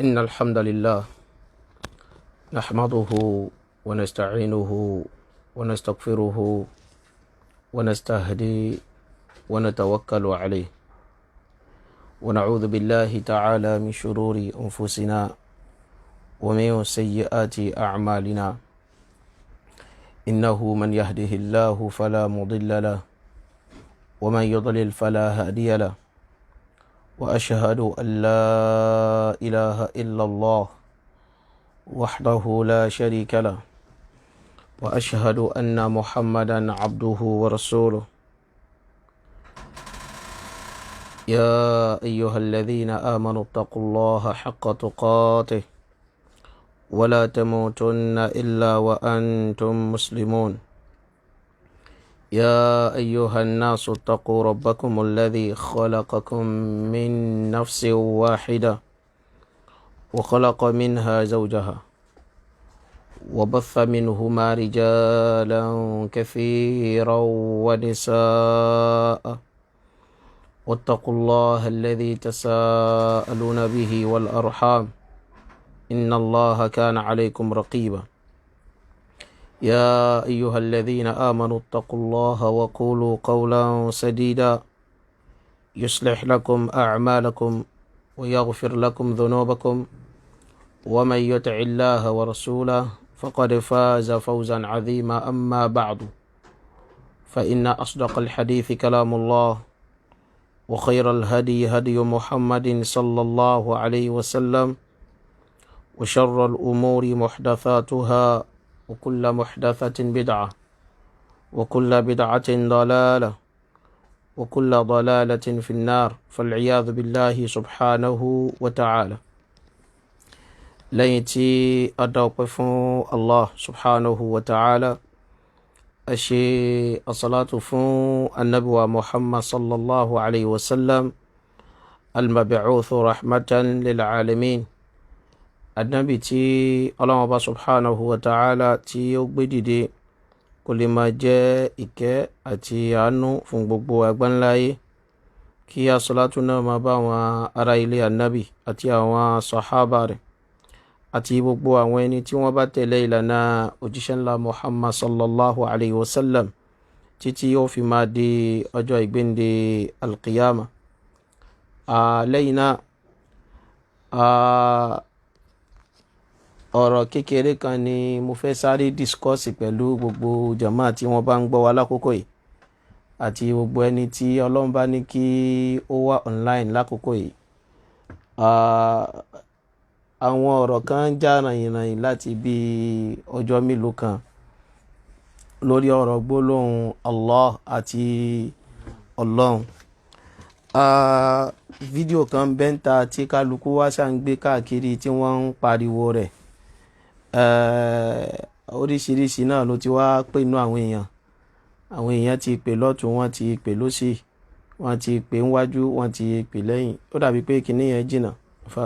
إن الحمد لله نحمده ونستعينه ونستغفره ونستهدي ونتوكل عليه ونعوذ بالله تعالى من شرور أنفسنا ومن سيئات أعمالنا إنه من يهده الله فلا مضل له ومن يضلل فلا هادي له وأشهد أن لا إله إلا الله وحده لا شريك له وأشهد أن محمدا عبده ورسوله يا أيها الذين آمنوا اتقوا الله حق تقاته ولا تموتن إلا وأنتم مسلمون يا أيها الناس اتقوا ربكم الذي خلقكم من نفس واحدة وخلق منها زوجها وبث منهما رجالا كثيرا ونساء واتقوا الله الذي تساءلون به والأرحام إن الله كان عليكم رقيبا يا أيها الذين آمنوا اتقوا الله وقولوا قولا سديدا يصلح لكم أعمالكم ويغفر لكم ذنوبكم ومن يطع الله ورسوله فقد فاز فوزا عظيما أما بعد فإن أصدق الحديث كلام الله وخير الهدي هدي محمد صلى الله عليه وسلم وشر الأمور محدثاتها وكل محدثة بدعة وكل بدعة ضلالة وكل ضلالة في النار فالعياذ بالله سبحانه وتعالى ليتي أدوقف الله سبحانه وتعالى أشي الصلاة فون النبوة محمد صلى الله عليه وسلم المبعوث رحمة للعالمين النبي تي الله سبحانه وتعالى تي يقبدي كل ما جاء إكا أتي عنه فنبقبو أقبان لاي كي صلاتنا ما باوا أرايلي النبي أتي أوا صحابة àti gbogbo àwọn ẹni tí wọ́n bá tẹ̀lé ìlànà òjíṣẹ́ ńlá Muhammad sallallahu alayhi wa sallam títí yóò fi máa di ọjọ́ ìgbéǹde alqiyama. Lẹ́yìn náà ọ̀rọ̀ kékeré kan ni mo fẹ́ sáré discourse pẹ̀lú gbogbo jàmáà tí wọ́n bá ń gbọ́ wa lákòókò yìí àti gbogbo ẹni tí Ọlọ́run bá ní kí ó wà online lákòókò yìí. Àwọn ọ̀rọ̀ kan já ràyìnràyìn láti bí ọjọ́ mélòó kan lórí ọ̀rọ̀ gbólóhùn Allah àti Ọlọ́run. Fídíò kan bẹ́ńta tí kálukú wá ṣà ń gbé káàkiri tí wọ́n ń pariwo rẹ̀. Oríṣiríṣi náà ló ti wá pè inú àwọn èèyàn ti pè lọ́tún, wọ́n ti pè lósì, wọ́n ti pè níwájú, wọ́n ti pè lẹ́yìn. Ó dàbí pé kinní yẹn jìnnà fà.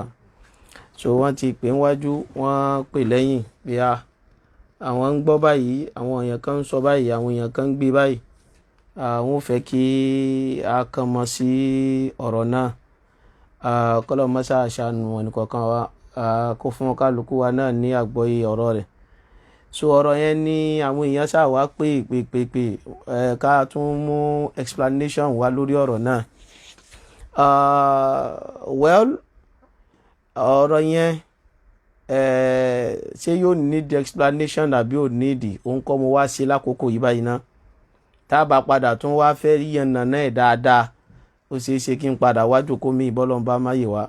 So wọ́n ti pè níwájú, wọ́n pè lẹ́yìn bí àwọn ń gbọ́ báyìí, àwọn èèyàn kan ń sọ báyìí, àwọn èèyàn kan ń gbé báyìí. Wọ́n fẹ́ kí a kàn mọ́ sí ọ̀rọ̀ náà. Kọ́lọ́ mọ́sá àṣàánú ẹnìkọ̀ọ̀kan wa kó fún kálukú wa náà ní àgbọ́yé ọ̀rọ̀ rẹ̀. So ọ̀rọ̀ yẹn ni àwọn èèyàn ṣáà wá pé ká tún mú explanation wá lórí ọ̀rọ̀ náà. Ọ̀rọ̀ yẹn ṣé yóò need explanation àbí ò need? Òun kọ́ mo wá sí lákòókò yìí báyìí ná. Tá bá padà tún wá fẹ́ yànnà náà dáadáa, ó ṣeé ṣe kí n padà wájú kó mi ìbọ́lọ̀ ń bá máyè wá.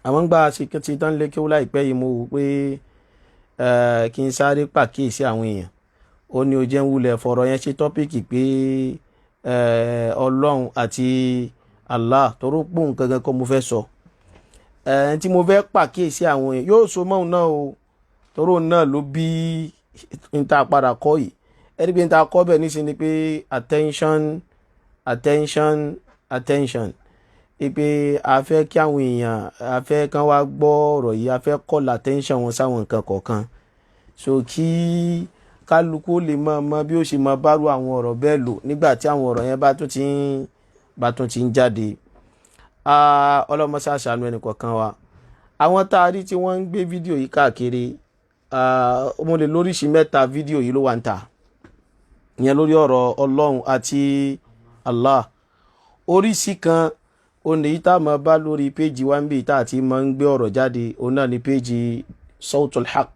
Àwọn gbà ti tán lé kí ó láìpẹ́ yìí mo wò pé kí n sáré pàkíyèsí àwọn èèyàn. Ó ní ó jẹ́ ń wulẹ̀ fọ̀rọ̀ yẹn ṣe tọ́pìkì pé Ọlọ́run àti Allah toró pò nǹkan gan kọ́ mo fẹ́ sọ. Tí mo fẹ́ pàkíyèsí àwọn èèyàn yóò so mọ́ òun náà o, toró náà ló bí n ta padà kọ́ yìí. Ẹni pé n ta kọ́ bẹ̀ níṣẹ́ ni pé attention. Pé a fẹ́ kí àwọn èèyàn, a fẹ́ kán wá gbọ́ ọ̀rọ̀ yìí, a fẹ́ call attention wọn sáwọn nǹkan kọ̀ọ̀kan. So kí kálukú lè mọ bí ó ṣe máa bárò àwọn ọ̀rọ̀ bẹ́ẹ̀ lò nígbà tí àwọn ọ̀rọ̀ yẹn bá tún ti ń jáde. Ọlọ́mọ ṣàṣàánú ẹnì kọ̀ọ̀kan wa. àwọn tá a rí tí wọ́n ń gbé fídíò yìí káàkiri mo lè lóríṣìí mẹ́ta fídíò yìí ló wà ń ta ìyẹn lórí ọ̀rọ̀ Ọlọ́run àti Allah. Oríṣìí kan òní yìí tá a máa bá lórí péjì wa ń bì tá a ti máa ń gbé ọ̀rọ̀ jáde òun náà ní péjì Sawtul Haq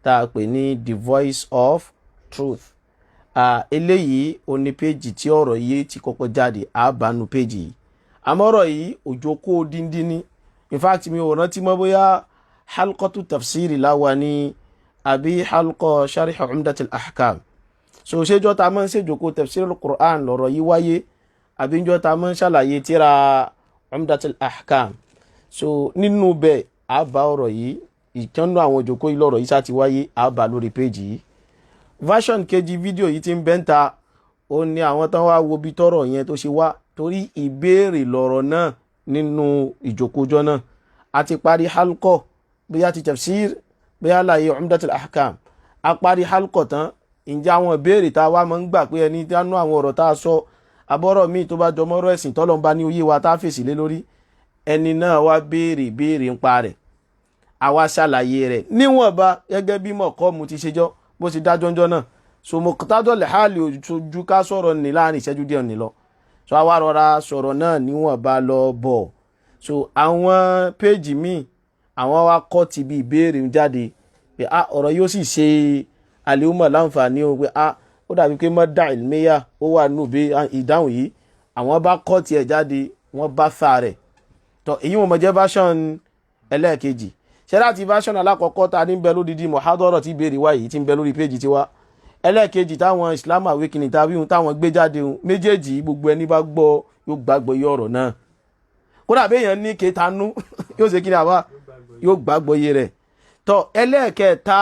tá a pè ní The Voice of Truth. Eléyìí òní péjì tí ọ̀rọ̀ yìí ti kọ́kọ́ jáde àbánu péjì yìí. Àmọ́ ọ̀rọ̀ yìí òjò kó díndín ní. In fact mi ò rántí mọ́ bóyá halqatu tafsiri láwa ní àbí halqa sharh Umdatul Ahkam. So ṣéjọ́ ta máa ń ṣèjòkó tafsirul Qur'an lọ́rọ̀ yìí wáyé àbí njọ́ ta máa ń ṣàlàyé tíra Umdatul Ahkam. So nínú bẹ́ẹ̀ àbá ọ̀rọ̀ yìí ìkànnú àwọn òjòkó yìí lọ́rọ̀ yìí sá ti wáyé àbá lórí péjì yìí. Version kejì fídíò yìí ti ń bẹ́ńta ó ní àwọn tán wá wo bí tọ́rọ̀ yẹn tó ṣe wá torí ìbéèrè lọ́rọ̀ náà nínú ìjòkójọ́ náà. A ti parí halqa bóyá ti tafsir bóyá láyé Umdatul Ahkam. A parí halqa tán ǹjẹ́ àwọn ìbéèrè tá a wá máa ń gbà pé ẹni tí a nú àwọn ọ̀rọ̀ tá a sọ abọ́rọ̀ míì tó bá jọmọ́rọ̀ ẹ̀sìn tọ́lọ́ ń bá ní oyé wa tá a fèsì lé lórí ẹni náà wá béèrè ń pa rẹ̀ àwa ṣàlàyé rẹ̀ níwọ̀nba gẹ́gẹ́ bí mọ̀kọ́mù ti ṣe jọ́ bó ti dájọ́ ńjọ́ náà. So muqtadal hali ojú ká sọ̀rọ̀ ní láàrin ìṣẹ́jú díẹ̀ ní lọ. So àwa rọra sọ̀rọ̀ náà níwọ̀nba lọ bọ̀. So àwọn péjì míì àwọn wá kọ́ ti bí ìbéèrè ń jáde pé ọ̀rọ̀ yóò sì ṣe àlèhùnmọ̀ láǹfààní o pé ó dàbí pé mọ́dà ìlmẹ́yà ó wà nù bí ìdáhùn yìí àwọn bá kọ́ tiẹ̀ jáde wọ́n bá fà rẹ̀ tọ́ èyí wọn mọ̀ jẹ́ version ẹlẹ́ẹ̀kejì. Ṣé láti version alákọ̀ọ́kọ́ ta ní ń bẹ lódìdí muhadara tí ìbéèrè wá yìí ti ń bẹ lórí péjì tiwa ẹlẹ́ẹ̀kejì táwọn Islam Awakening tàbí táwọn gbé jáde méjèèjì gbogbo ẹni bá gbọ́ yóò gbàgbọ́ iye ọ̀rọ̀ náà kódà béèyàn ní kétanú yóò ṣe kí ni àbá yóò gbàgbọ́ iye rẹ̀. Tọ́ ẹlẹ́ẹ̀kẹta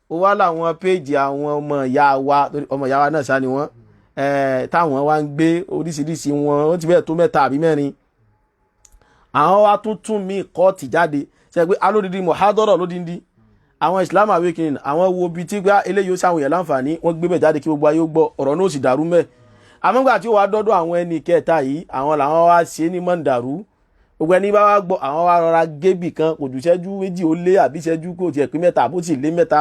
ó wá láwọn péjì àwọn ọmọ ìyá wa náà sá ni wọ́n táwọn wá ń gbé oríṣiríṣi wọn ó ti bẹ́ẹ̀ tó mẹ́ta àbí mẹ́rin. Àwọn wá tún mí kọ́ọ̀tì jáde ṣe pé alódìdí muhadara lódìdí àwọn Islam Awakening àwọn wo bí tí gbá eléyìí ó sáwọn èèyàn láǹfààní wọ́n gbé bẹ̀ jáde kí gbogbo ayé ó gbọ́ ọ̀rọ̀ náà ó sì dàrú mẹ́. Àmọ́gbà tí ó wá dọ́dọ̀ àwọn ẹni kẹta yìí àwọn làwọn wá ṣe ní mọ́ ń dàrú gbogbo ẹni bá wá gbọ́ àwọn wá rọra gébì kan kò jù ṣẹ́jú méjì ó lé àbí ṣẹ́jú kò tiẹ̀ pé mẹ́ta àbó sì lé mẹ́ta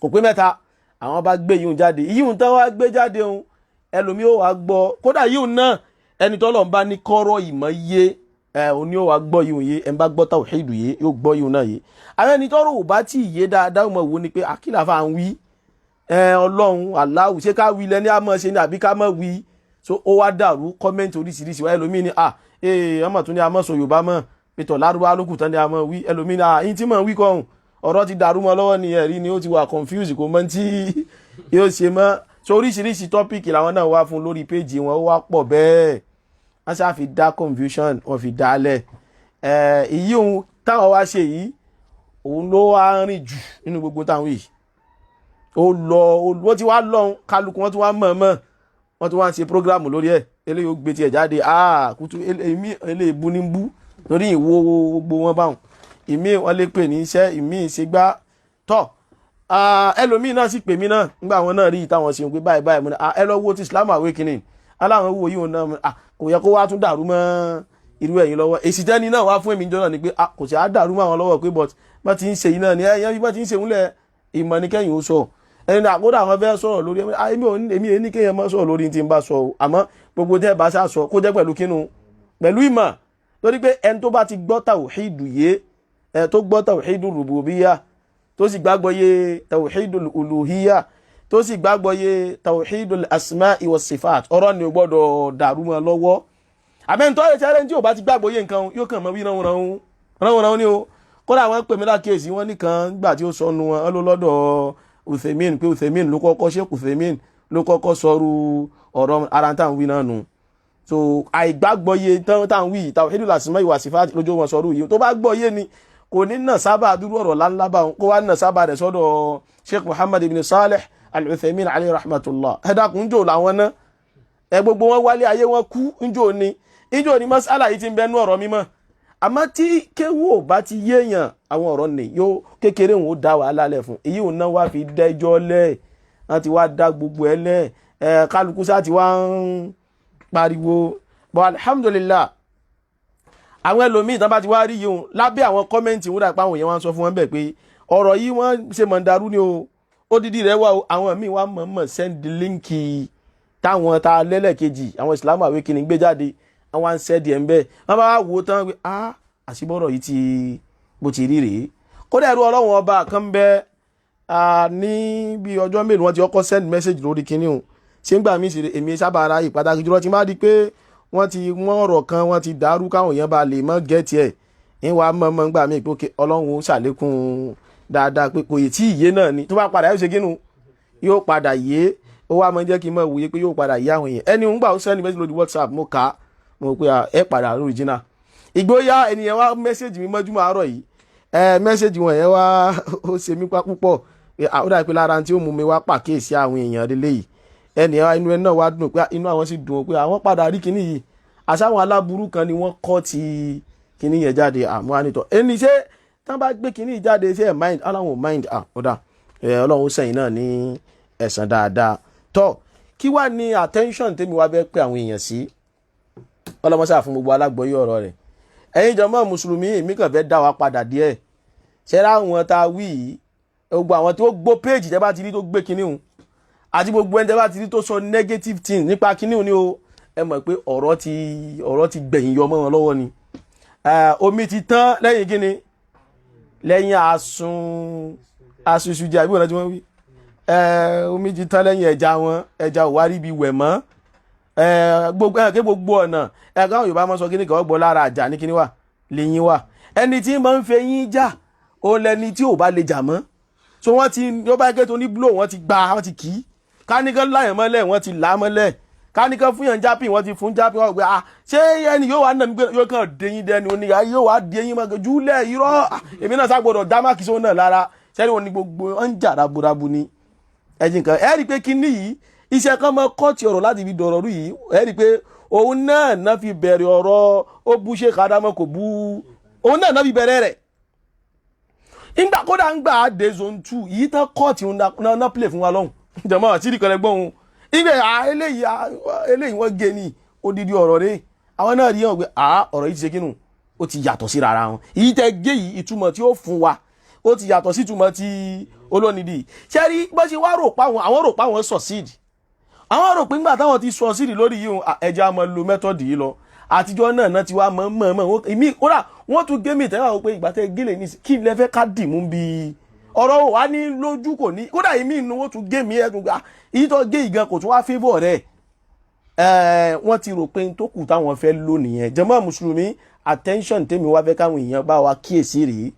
kò pé mẹ́ta àwọn bá gbé yìí jáde yìí tán wá gbé jáde ohun ẹlòmíì ó wá gbọ́ kódà yìí náà ẹni tọ́lọ̀ ń bá ní kọ́rọ̀ ìmọ̀ yé òní ó wá gbọ́ yìí yé ẹn bá gbọ́ tawhidu yé yóò gbọ́ yìí náà yé. àwọn ẹni tọ́rọ̀ ò bá tí ì yé dáadáa mọ̀ wò ni pé àkìlà fà ń wí Ọlọ́run Allahu ṣé ká wí lẹ́ni àmọ́ ṣe ni àbí ká mọ̀ wí. So ó wá dàrú kọ́mẹ́ǹtì oríṣiríṣi wá ẹlòmíì ni ọmọ tún ní àmọ́ sọ Yorùbá mọ̀ pétọ̀ lárúbá lókùn tán ní àmọ́ wí ẹlòmíì ni yín tí mọ̀ wí kọ́hún ọ̀rọ̀ ti dàrú mọ́ lọ́wọ́ ni ẹ̀rí ni ó ti wà confused kò mọ̀ tí yóò ṣe mọ́. So oríṣiríṣi tọ́pìkì làwọn náà wá fún lórí péjì wọn ó wá pọ̀ bẹ́ẹ̀ wọ́n ṣáà fi dá confusion wọ́n fi dálẹ̀. Èyí ohun táwọn wá ṣe yìí òun ló wá rìn jù nínú gbogbo táwọn yìí wọ́n ti wá lọ́hún kálukú wọ́n ti wá mọ̀ọ́mọ̀ wọ́n ti wá ń ṣe program lórí ẹ̀ eléyìí ó gbé tiẹ̀ jáde kútu eléyìí bú ní bú torí ìwo gbogbo wọn báwọn ìmí wọn lè pè ní iṣẹ́ ìmí ìṣègbà tọ́ ẹlòmíì náà sì pè mí náà nígbà wọn náà rí ìtàwọn ṣe ń pé báyìí mo ní ẹ lọ wo ti Islam Awakening aláwọn wo yìí náà kò yẹ kó wá tún dàrú mọ́ irú ẹ̀yin lọ́wọ́ èsì tẹ́ni náà wá fún èmi jọ náà ni pé kò sí á dàrú mọ́ àwọn lọ́wọ́ pé but bá ti ń ṣe yìí náà ni ẹ̀yẹ́ bá ti ń ṣe òun ìmọ̀ ní kẹ́yìn ó sọ ẹni àkódà àwọn fẹ́ sọ̀rọ̀ lórí èmi ò ní kéèyàn má sọ̀rọ̀ lórí tí n bá sọ o àmọ́ gbogbo tẹ́ bá sá sọ kó jẹ́ pẹ̀lú kínú pẹ̀lú ìmọ̀ torí pé ẹni tó bá ti gbọ́ tawhidu yé tó gbọ́ tawhidu rububiyya tó sì gbàgbọ́ yé tawhidu uluhiyya tó sì gbàgbọ́ yé tawhidu asma'i was sifat ọ̀rọ̀ ni ó gbọ́dọ̀ dàrú mọ́ lọ́wọ́ àbẹ́ntọ́ ẹ̀ṣẹ́ tí ò bá ti gbàgbọ́ yé nǹkan yóò kàn mọ́ wí ránwọ̀n ní o kódà wọ́n pè mí lákèésí wọ́n nìkan gbà tí ó sọnù wọn ló lọ́dọ̀ Uthaymin pé Uthaymin ló kọ́kọ́ ṣe Uthaymin ló kọ́kọ́ sọrú ọ̀rọ̀ ara tá à ń wí náà nù. So àìgbàgbọ́ yé tá à ń wí tawhidul asma'i wa sifat lójú wọn sọrú yìí tó bá gbọ́ yé ni kò ní nà sábà dúró ọ̀rọ̀ láńlá bá wọn kó wá nà sábà rẹ̀ sọ́dọ̀ Sheikh Muhammad ibn Salih al-Uthaymin alayhi rahmatullah ẹ̀dàkùn jò làwọn náà gbogbo wọn wálé ayé wọn kú njò ni mas'ala yìí ti ń bẹnu ọ̀rọ̀ mímọ́ àmọ́ tí kéwò bá ti yéèyàn àwọn ọ̀rọ̀ nì yóò kékeré òun ó dá wàhálà lẹ̀ fún èyí òun náà wá fi dẹ́jọ́ lẹ̀ wọ́n ti wá dá gbogbo ẹ̀ lẹ̀ kálukú sá ti wá ń pariwo but alhamdulillah àwọn ẹlòmíì tán bá ti wá rí yìí òun lábẹ́ àwọn kọ́mẹ́ǹtì wọn dàpọ̀ àwọn èèyàn wá ń sọ fún wọn bẹ́ẹ̀ pé ọ̀rọ̀ yìí wọ́n ṣe mọ̀ọ́dàrú ni o odidi rẹ̀ wá o àwọn míì wá mọ̀ọ́mọ̀ sẹ́ndì líǹkì táwọn ta lẹ́lẹ́kejì àwọn Islam Awakening gbé jáde àwọn à ń sẹ́ẹ̀dì ẹ̀ ń bẹ́ẹ̀ wọ́n bá wò ó tán pé àṣìbọ̀rọ̀ yìí ti bó ti rí rèé kódà ẹ̀rú ọlọ́run ọba kan bẹ́ẹ̀ ní bí ọjọ́ mélòó wọn ti kọ́kọ́ send message lórí kinní o ṣé ń gbà mí sí èmi sábà ara yìí pàtàkì jùlọ tí má di pé wọ́n ti wọ́n ọ̀rọ̀ kan wọ́n ti dàrú káwọn èèyàn bá lè mọ́ gẹ́ẹ̀tì ẹ̀ ń wá mọ́ gbà mí pé ọlọ́run ṣàlékún dáadáa pé kò yè tí ìyé náà ni tó bá padà yóò ṣe kínú yóò padà yé ó wá mọ́ jẹ́ kí n mọ̀ wòye pé yóò padà yé àwọn èèyàn ẹni ń gbà ó send message lórí WhatsApp mo kà á mo pé ẹ padà original ìgbóyà ènìyàn wá message mi mọ́júmọ́ àárọ̀ yìí message wọn yẹn wá ó ṣe mí púpọ̀ ó dà pé lára tí ó mú mi wá pàkíyèsí àwọn èèyàn délé yìí ẹnìyàn inú ẹ náà wá dùn pé inú àwọn sì dùn pé àwọn padà rí kinní yìí àṣàwọn aláburú kan ni wọ́n kọ́ ti kinní yẹn jáde àmọ́ ànítọ́ ẹni ṣé tán bá gbé kinní jáde ṣe ẹ̀ mind aláwọn mind ọ̀dà ọlọ́run sẹ́yìn náà ní ẹ̀san dáadáa tọ́ kí wá ní attention tèmi wá bẹ́ẹ̀ pé àwọn èèyàn sí ọlọ́mọṣà fún gbogbo alágbọ̀yé ọ̀rọ̀ rẹ̀ ẹ̀yin jọmọ́ mùsùlùmí èmi kàn fẹ́ dá wa padà díẹ̀ ṣẹ́ra àwọn tá a wí yìí gbogbo àwọn tó gbó péjì tẹ́ bá ti rí tó gbé kinní hùn àti gbogbo ẹni tẹ́ bá ti rí tó sọ negative thing nípa kinní hùn ni o ẹ mọ̀ pé ọ̀rọ̀ ti gbẹ̀yìn yọ mọ́ wọn lọ́wọ́ ni omi ti tán lẹ́yìn kinní lẹ́yìn asunsunjẹ àbí wọn tí wọ́n wí omi ti tán lẹ́yìn ẹja ò wá rí ibi wẹ̀ mọ́ gbogbo ọ̀nà ẹ̀ka àwọn Yorùbá máa sọ kíní kan ọgbọ́n lára àjà ní kíní wà lẹ́yìn wà ẹni tí máa ń fẹ́ yín jà ó lẹni tí ò bá lè jà mọ́ so wọ́n ti yóò bá gé tó ní blow wọ́n ti gba wọ́n ti kì í káníkan láyàn mọ́lẹ̀ wọ́n ti là á mọ́lẹ̀ káníkan fún yàn jápìn wọ́n ti fún jápìn wọ́n gbé ṣé ẹni yóò wá nà mí pé yóò kàn déyìn dẹni oníyà yóò wá déyìn mọ́ júlẹ̀ irọ́ èmi náà ságbọ́dọ̀ dá máàkì sóun náà lára sẹ́ni wọn ni gbogbo ọ̀ ń jà raburabu ni ẹ̀jìn kan ẹ̀ rí i pé kíní yìí iṣẹ́ kan mọ́ kọ́ọ̀tì ọ̀rọ̀ láti fi dọ̀rọ̀ rú yìí ẹ̀ rí i pé òun náà fi bẹ̀rẹ̀ ọ̀rọ̀ ó bú ṣe kàdámọ́ kò bú òun náà fi bẹ̀rẹ̀ rẹ̀ ìgbà kódà ń gbà dé zone 2 yìí tán kọ́ọ̀tì náà play fún wa lọ́hùn jẹ̀mọ́ àti ìdíkọ̀lẹ̀ gbọ́n òun ibẹ̀ eléyìí wọ́n gé ní odidi ọ̀rọ̀ rẹ̀ àwọn náà rí hàn pé ọ̀rọ̀ yìí ti ṣe kínú ó ti yàtọ̀ sí rárá wọn èyí tẹ́ gé yìí ìtumọ̀ tí ó fún wa ó ti yàtọ̀ sí ìtumọ̀ tí olónìdí ṣe rí bó ṣe wá rò pa àwọn rò pa àwọn succeed àwọn rò pé nígbà táwọn ti succeed lórí yìí ẹja máa lo method yìí lọ àtijọ́ náà ti wá mọ̀ ìmí kódà wọ́n tún gé mi tẹ́lẹ̀ àwọn pé ìgbà tẹ́ gélé ní kí lẹ fẹ́ ká dì mú bí ọ̀rọ̀ wà ní lójú kò ní kódà ìmí inú wọ́n tún gé mi ẹ̀dùn gbà èyí tó gé ìgan kò tún wá favour rẹ̀ wọ́n ti rò pé tó kù táwọn fẹ́ lò nìyẹn jàmá mùsùlùmí attention tèmi wá fẹ́ káwọn èèyàn bá wa kíyèsí rèé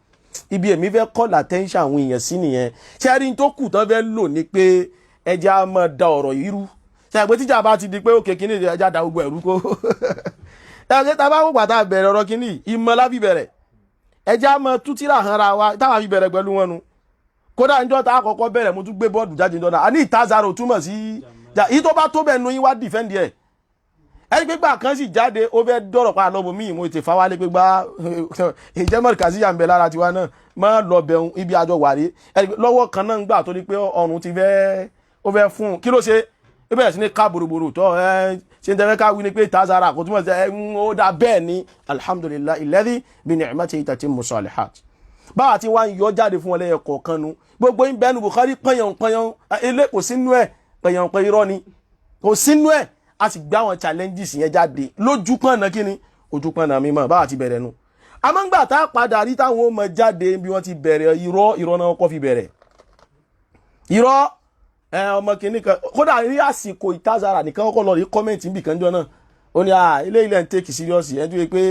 ibi èmi fẹ́ call attention àwọn èèyàn sí nìyẹn ṣẹ́rí tó kù tán fẹ́ lò ní pé ẹja máa da ọ̀rọ̀ yìí rú ṣe pé tíjà bá ti di pé òkè kíní ẹja da gbogbo ẹ̀rú kó ẹ̀jẹ̀ tá a bá wò pàtà bẹ̀rẹ̀ ọ̀rọ̀ kíní ìmọ̀lá fi bẹ̀rẹ̀ ẹja máa tú tíra hanra wa táwa fi bẹ̀rẹ̀ pẹ̀lú wọn nu kódà níjọ́ tá a kọ́kọ́ bẹ̀rẹ̀ mo tún gbé bọ́ọ̀dù jáde níjọ́ náà àní ìtazaro túmọ̀ sí yìí tó bá tó bẹ̀ nu yín wá dìfẹ́ǹdì ẹ̀ ẹni pé gbà kan sì jáde ó fẹ́ dọ̀rọ̀ pa lọ́bù míì mo ti fa wálé pé gbá ìjẹ́mọ̀rì kàzíyà ń bẹ lára tiwa náà má lọ bẹ̀rùn ibi àjọ wàrí lọ́wọ́ kan náà ń gbà tó ní pé ọrùn ti fẹ́ ó fẹ́ fún un kí ló ṣe ó bẹ̀rẹ̀ sí ní ká bòròbòrò tó ṣe ń tẹ́fẹ́ ká wí ni pé tazara kò túmọ̀ sí ó dá bẹ́ẹ̀ ni alhamdulillahi alladhi bi ni'matihi tatimmu salihat báwa tí wá ń yọ jáde fún ọlẹ́yẹ kọ̀ọ̀kan nu gbogbo ń bẹnu Bukhari pẹ̀yàn ilé kò sínú ẹ̀ pẹ̀yàn irọ́ ni kò sínú ẹ̀ a sì gbá àwọn challenges yẹn jáde lójú pọ̀nà kíni ojú pọ̀nà mímọ́ báwa ti bẹ̀rẹ̀ nu àmọ́ngbà tá a padà rí táwọn ọmọ jáde bí wọ́n ti bẹ̀rẹ̀ irọ́ náà kọ́ fi bẹ̀rẹ̀ irọ́ ọmọ kìíní kan kódà rí àsìkò ìtazara nìkan kọ́kọ́ lọ rí kọ́mẹ̀ntì níbì kan jọ náà ó ní ilé ilẹ̀ ń take serious ẹ̀ tó yẹ pé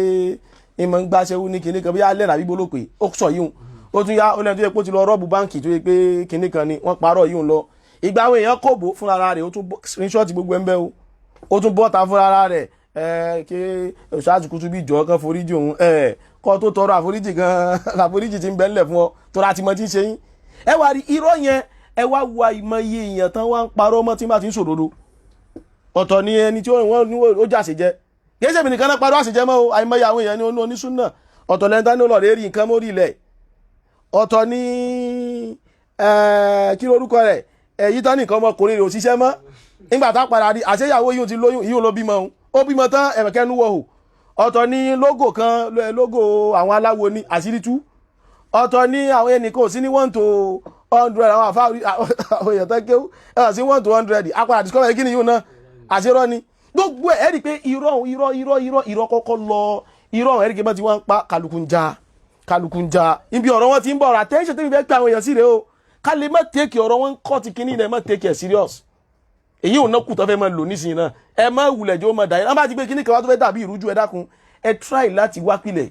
ìmọ̀ ń gbáṣẹ́wó ní kìíní kan bí alẹ́ nàbí bolópè ó sọ yìí ó tún yá ó lẹ́nu tó yẹ pé ó ti lọ rọ́ọ̀bù báǹkì tó yẹ pé kìíní kan ni wọ́n parọ́ yìí ń lọ ìgbà àwọn èèyàn kòbó fúnra rẹ̀ ó tún screenshot gbogbo ẹ̀ ń bẹ́ o ó tún bọ́ta fúnra rẹ̀ kí ṣáàtì kútú bí ìjọ kan foríjì òun kọ́ tó tọrọ àforíjì gan àforíjì ti ń bẹ́ńlẹ̀ fún ọ tó ra ti mọ tí ń ṣe yín ẹ wá rí irọ́ yẹn ẹ wá wo àìmọye èèyàn tán wá ń parọ́ mọ́ tí má ti ń sòdodo ọ̀tọ̀ ni ẹni tí wọ́n ní ó jà sí jẹ́ kì í ṣe nìkan náà parọ́ àṣìjẹ́ mọ́ o àìmọye àwọn èèyàn ní onísúnà ọ̀tọ̀ lẹ́ni tán ní olóòrè rí nǹkan mórí ilẹ̀ ọ̀tọ̀ ní kí lórúkọ rẹ̀ èyí tán nìkan ọmọkùnrin rẹ̀ ò ṣiṣẹ́ mọ́ nígbà tá padà rí àṣeyàwó yìí ti lóyún yìí ló bímọ ó bímọ tán ẹ̀mẹ̀kẹ́ nú wọ̀hù ọ̀tọ̀ ní logo kan logo àwọn aláwo ní àṣírí tú ọ̀tọ̀ ní àwọn ẹnìkan sí ní 1 to 100 àwọn àfáàrí àwọn èèyàn tó kéwú sí 1 to 100 apàdà discover kí ni yóò náà àṣírọ́ ni gbogbo ẹ̀ rí pé irọ́ kọ́kọ́ lọ irọ́ ẹ̀rí kí wọ́n ti wọ́n ń pa kálukú ń já ibi ọ̀rọ̀ wọn ti ń bọ̀ ọ̀rọ̀ attention tó fi fẹ́ pé àwọn èèyàn sí rèé o ká lè má take ọ̀rọ̀ wọn ń kọ́ ti kíní ilẹ̀ má take it serious èyí ò ná kù tó fẹ́ máa lò nísìnyí náà ẹ má wulẹ̀ jẹ́ ó máa dàyẹ́ wọ́n bá ti gbé kíní kan wá tó fẹ́ dàbí ìrújú ẹ dákun ẹ try láti wá pilẹ̀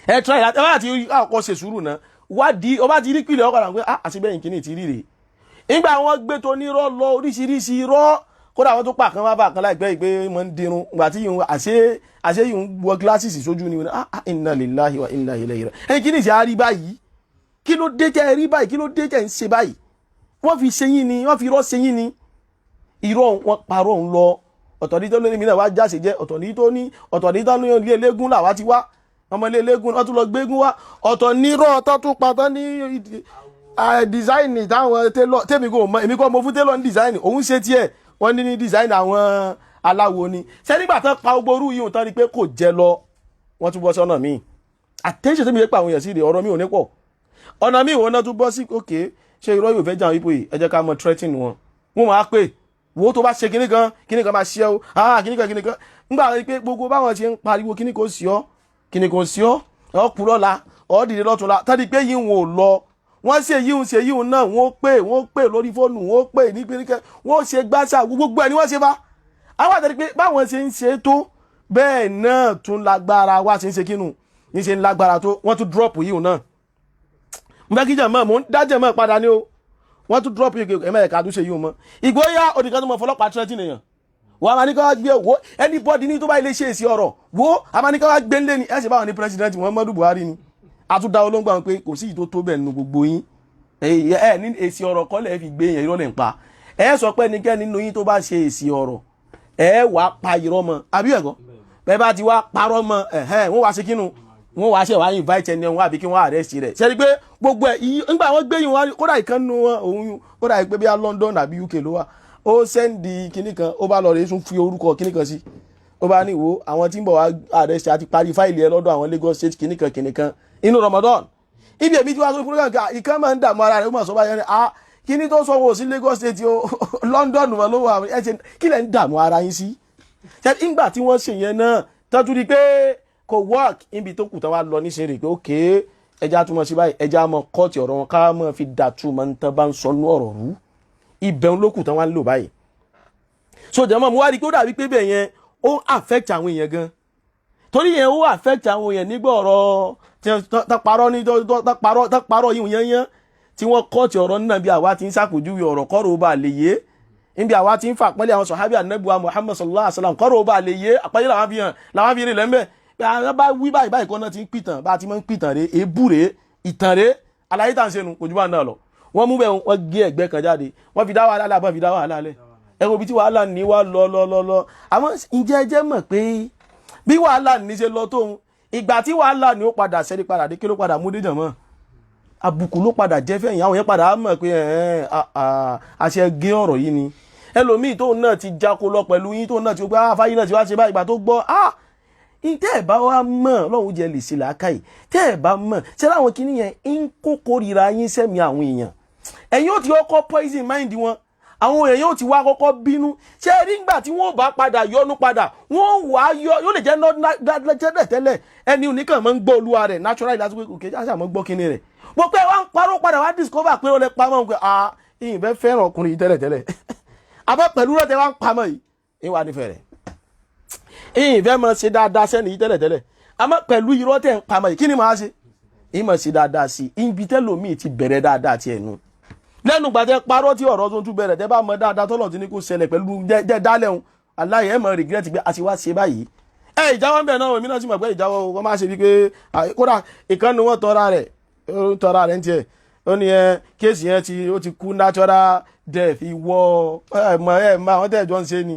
ẹ try láti ẹ bá ti àkọ́ ṣe sùúrù náà wádìí ọba ti rí pilẹ̀ ọkọ̀ àwọn pé àṣìbẹ̀yìn kíní ti rí rèé nígbà wọn gbé tó nírọ́ lọ oríṣiríṣi irọ́ kódà wọn tó pa kan wá bá kan láìpẹ́ ìpé mọ́ ń dirun ìgbà tí yìí àṣẹ yìí ń wọ gíláṣìsì sójú ni wọn inna lillahi wa inna ilayhi raji'un ẹni kí ni ìṣe àárí báyìí kí ló dé jẹ́ rí báyìí kí ló dé jẹ́ ń ṣe báyìí wọ́n fi ṣe yín ni wọ́n fi irọ́ ṣe yín ni irọ́ wọn parọ́ ń lọ ọ̀tọ̀ ní tó lórí mi náà wá jáṣe jẹ́ ọ̀tọ̀ ní tó ní ilé eléégún làwá ti wá ọmọ ilé eléégún wọ́n tún lọ gbégún wá ọ̀tọ̀ ní irọ́ ọ̀tọ̀ tún patọ́ ní dìsáìnì táwọn télọ̀ tèmi kò mọ fún télọ̀ ní dìsáìnì òun ṣe tiẹ̀ wọ́n ní design àwọn aláwo ni ṣé nígbà tán pa ogboru yìí tán rí pé kò jẹ lọ wọ́n tún bọ́ sí ọ̀nà míì attention tó mi pa àwọn èèyàn sí rè ọ̀rọ̀ mi ò ní pọ̀ ọ̀nà míì wọ́n náà tún bọ́ sí òkè ṣé irọ́ yóò fẹ́ jà wípé yìí ẹ jẹ́ ká mọ threatening wọn wọ́n máa pè wo tó bá ṣe kíní kan máa ṣe ọ́ kíní kan nígbà rí pé gbogbo báwọn ṣe ń pariwo kíní kò sí ọ́ ọkùnrin ọ̀la ọ̀dìdẹ lọ́tùnla tán rí pé yìí wọn ò lọ wọ́n ṣe yíhun náà wọ́n pè lórí fóònù wọ́n pè ní pínlẹ̀ wọ́n ṣe gbáṣà gbogbo ẹ̀ ni wọ́n ṣe bá àwọn àtẹ̀rí pé báwọn ṣe ń ṣe tó bẹ́ẹ̀ náà tún lágbára wá ṣe ń ṣe kínú ní ṣe ń lágbára tó wọ́n tún drop yíhun náà mo fẹ́ kí jẹ̀mọ́ mo ń dájẹ̀ mọ́ padà ní o wọ́n tún drop yíhun ẹ̀mẹ́ ẹ̀ka tó ṣe yíhun mọ́ ìgbóyà òdìkan tó mọ̀ fọlọ́pàá threatening èèyàn wọ́n amanika gbé wo anybody ní tó bá ilé ṣe èsì ọ̀rọ̀ wo amanika gbé ńlẹ̀ ni ẹ̀ ṣe báwọn ní president Muhammadu Buhari ni àtúndà olóńgbà wọn pé kò sí ìtò tó bẹ̀ nínú gbogbo yín ẹ ní èsì ọ̀rọ̀ kọ́lẹ̀ fi gbé yẹn irọ́ lẹ̀ ń pa ẹ sọ pé ẹnikẹ́ni nínú yín tó bá ṣe èsì ọ̀rọ̀ ẹ wà pa irọ́ mọ́ àbí ẹ̀kọ́ bẹ́ẹ̀ bá ti wá parọ́ mọ́ wọ́n wá ṣe kínú wọ́n wá ṣe wá invite ẹni wọn àbí kí wọ́n arrest rẹ̀ ṣe rí pé gbogbo ẹ̀ nígbà wọ́n gbé yín wá kódà ìkan nínú wọn òun kódà pé bí i London àbí UK ló wà ó sẹ́ndì kíní kan ó bá lọ rẹ̀ tún fi orúkọ kíní kan sí ó bá ní ìwò àwọn tí ń bọ̀ wá arrest àti parí fáìlì ẹ lọ́dọ̀ àwọn Lagos State kíní kan inú Ramadan ibi èmi tí wá sọ fúnra kan ìkan máa ń dààmú ara rẹ̀ ó máa sọ báyẹn kí ni tó sọ wò sí Lagos State o London wọn ló wà ẹsẹ kí lẹ ń dààmú ara yín sí ṣe ìgbà tí wọ́n ṣe yẹn náà tọ́jú rí pé kò work níbi tó kù tán wá lọ níṣẹ́ rè pé ókè ẹja túmọ̀ sí báyìí ẹja mọ kọ́ọ̀tì ọ̀rọ̀ wọn ká mọ̀ fi dàtú mọ̀ ń tán bá ń sọ nú ọ̀rọ̀ rú ibẹ̀ ló kù tán wá ń lò báyìí so jẹ́mọ̀ mo wá rí pé ó dàbí pé bẹ́ẹ̀ yẹn ó affect àwọn èèyàn gan torí yẹn ó affect àwọn èèyàn nígbà ọ̀rọ̀ tọ́parọ́ yìí yẹnyẹn tí wọ́n kọ́ọ̀tì ọ̀rọ̀ náà bí àwa ti ń ṣàpèjúwe ọ̀rọ̀ kọ́rọ̀ bá lè yé níbi àwa ti ń fà pẹ́lẹ́ àwọn sọ̀hábì ànábùwà Muhammad sallallahu alaihi wasallam kọ́rọ̀ bá lè yé àpẹẹrẹ làwọn fi rìn lẹ́mẹ̀ pé àwọn bá wí báyìí kan náà ti ń pìtàn bá ti máa ń pìtàn rè ébù rè ìtàn rè àlàyé tà ń ṣe nu kò jù bá náà lọ wọ́n mú bẹ́ẹ̀ wọ́n gé ẹ̀gbẹ́ kan jáde wọ́n fi dá wàhálà lẹ́ àbọ̀ fi dá wàhálà lẹ́ ẹ̀rọ ibi tí wàhálà ní wá lọ àmọ́ ǹjẹ́ ẹ jẹ́ mọ̀ pé bí wàhálà ní ṣe lọ tóun ìgbà tí wàhálà ni ó padà ṣẹ́rí padà dé kí ló padà mú déjàn mọ́ àbùkù ló padà jẹ́ fẹ́yìn àwọn yẹn padà mọ̀ pé àṣẹ gé ọ̀rọ̀ yìí ni ẹlòmíì tóun náà ti jáko lọ pẹ̀lú yín tóun náà ti gbá fáyín náà ti wá ṣe báyìí ìgbà tó gbọ́ tẹ́ ẹ̀ bá wá mọ̀ lọ́hùn jẹ́ lè ṣe làákàyè tẹ́ ẹ̀ bá mọ̀ ṣé láwọn kinní yẹn ń kó kórìíra yín sẹ́mi àwọn èèyàn ẹ̀yin ó ti kọ́kọ́ poison mind wọn àwọn èèyàn yóò ti wá kọ́kọ́ bínú ṣé rí ngbà tí wọ́n bá padà yọnu padà wọ́n wà á yọ yóò lè jẹ́ tẹ́lẹ̀ ẹni oníkàn máa ń gbọ́ olúwa rẹ̀ naturally láti pé òkè àṣà máa ń gbọ́ kíní rẹ̀ mo pé wọ́n ń parọ́ padà wá discover pé ó lè pamọ́ pé ìyìn fẹ́ fẹ́ràn ọkùnrin yìí tẹ́lẹ̀ àbẹ́ pẹ̀lú rẹ̀ tẹ́ wá ń pamọ́ yìí ìwà nífẹ̀ẹ́ rẹ̀ ìyìn fẹ́ máa ṣe dáadáa sẹ́ni yìí tẹ́lẹ̀ àmọ́ pẹ̀lú irọ́ tẹ́ ń pamọ́ yìí kí ni màá ṣe ìyìn máa ṣe dáadáa sí ibi tẹ́lòmíì ti bẹ̀rẹ̀ dáadáa tiẹ̀ nu lẹ́nu gbàtẹ́ parọ́ tí ọ̀rọ̀ tó ń tún bẹ̀rẹ̀ tẹ́ bá mọ dáadáa tọ́lọ̀ tí ní kó ṣẹlẹ̀ pẹ̀lú jẹ́ dálẹ́hun aláyẹ̀ mọ̀ regret pé a ti wá ṣe báyìí ìjáwọ́ ń bẹ̀ náà èmi náà sì mọ̀ pé ìjáwọ́ wọn máa ṣe bí pé kódà ìkànnì wọn tọ́ra rẹ̀ ń tiẹ̀ ó ní kéèsì yẹn ó ti kú natural death ìwọ àwọn tẹ́ẹ̀jọ́ ń ṣe ni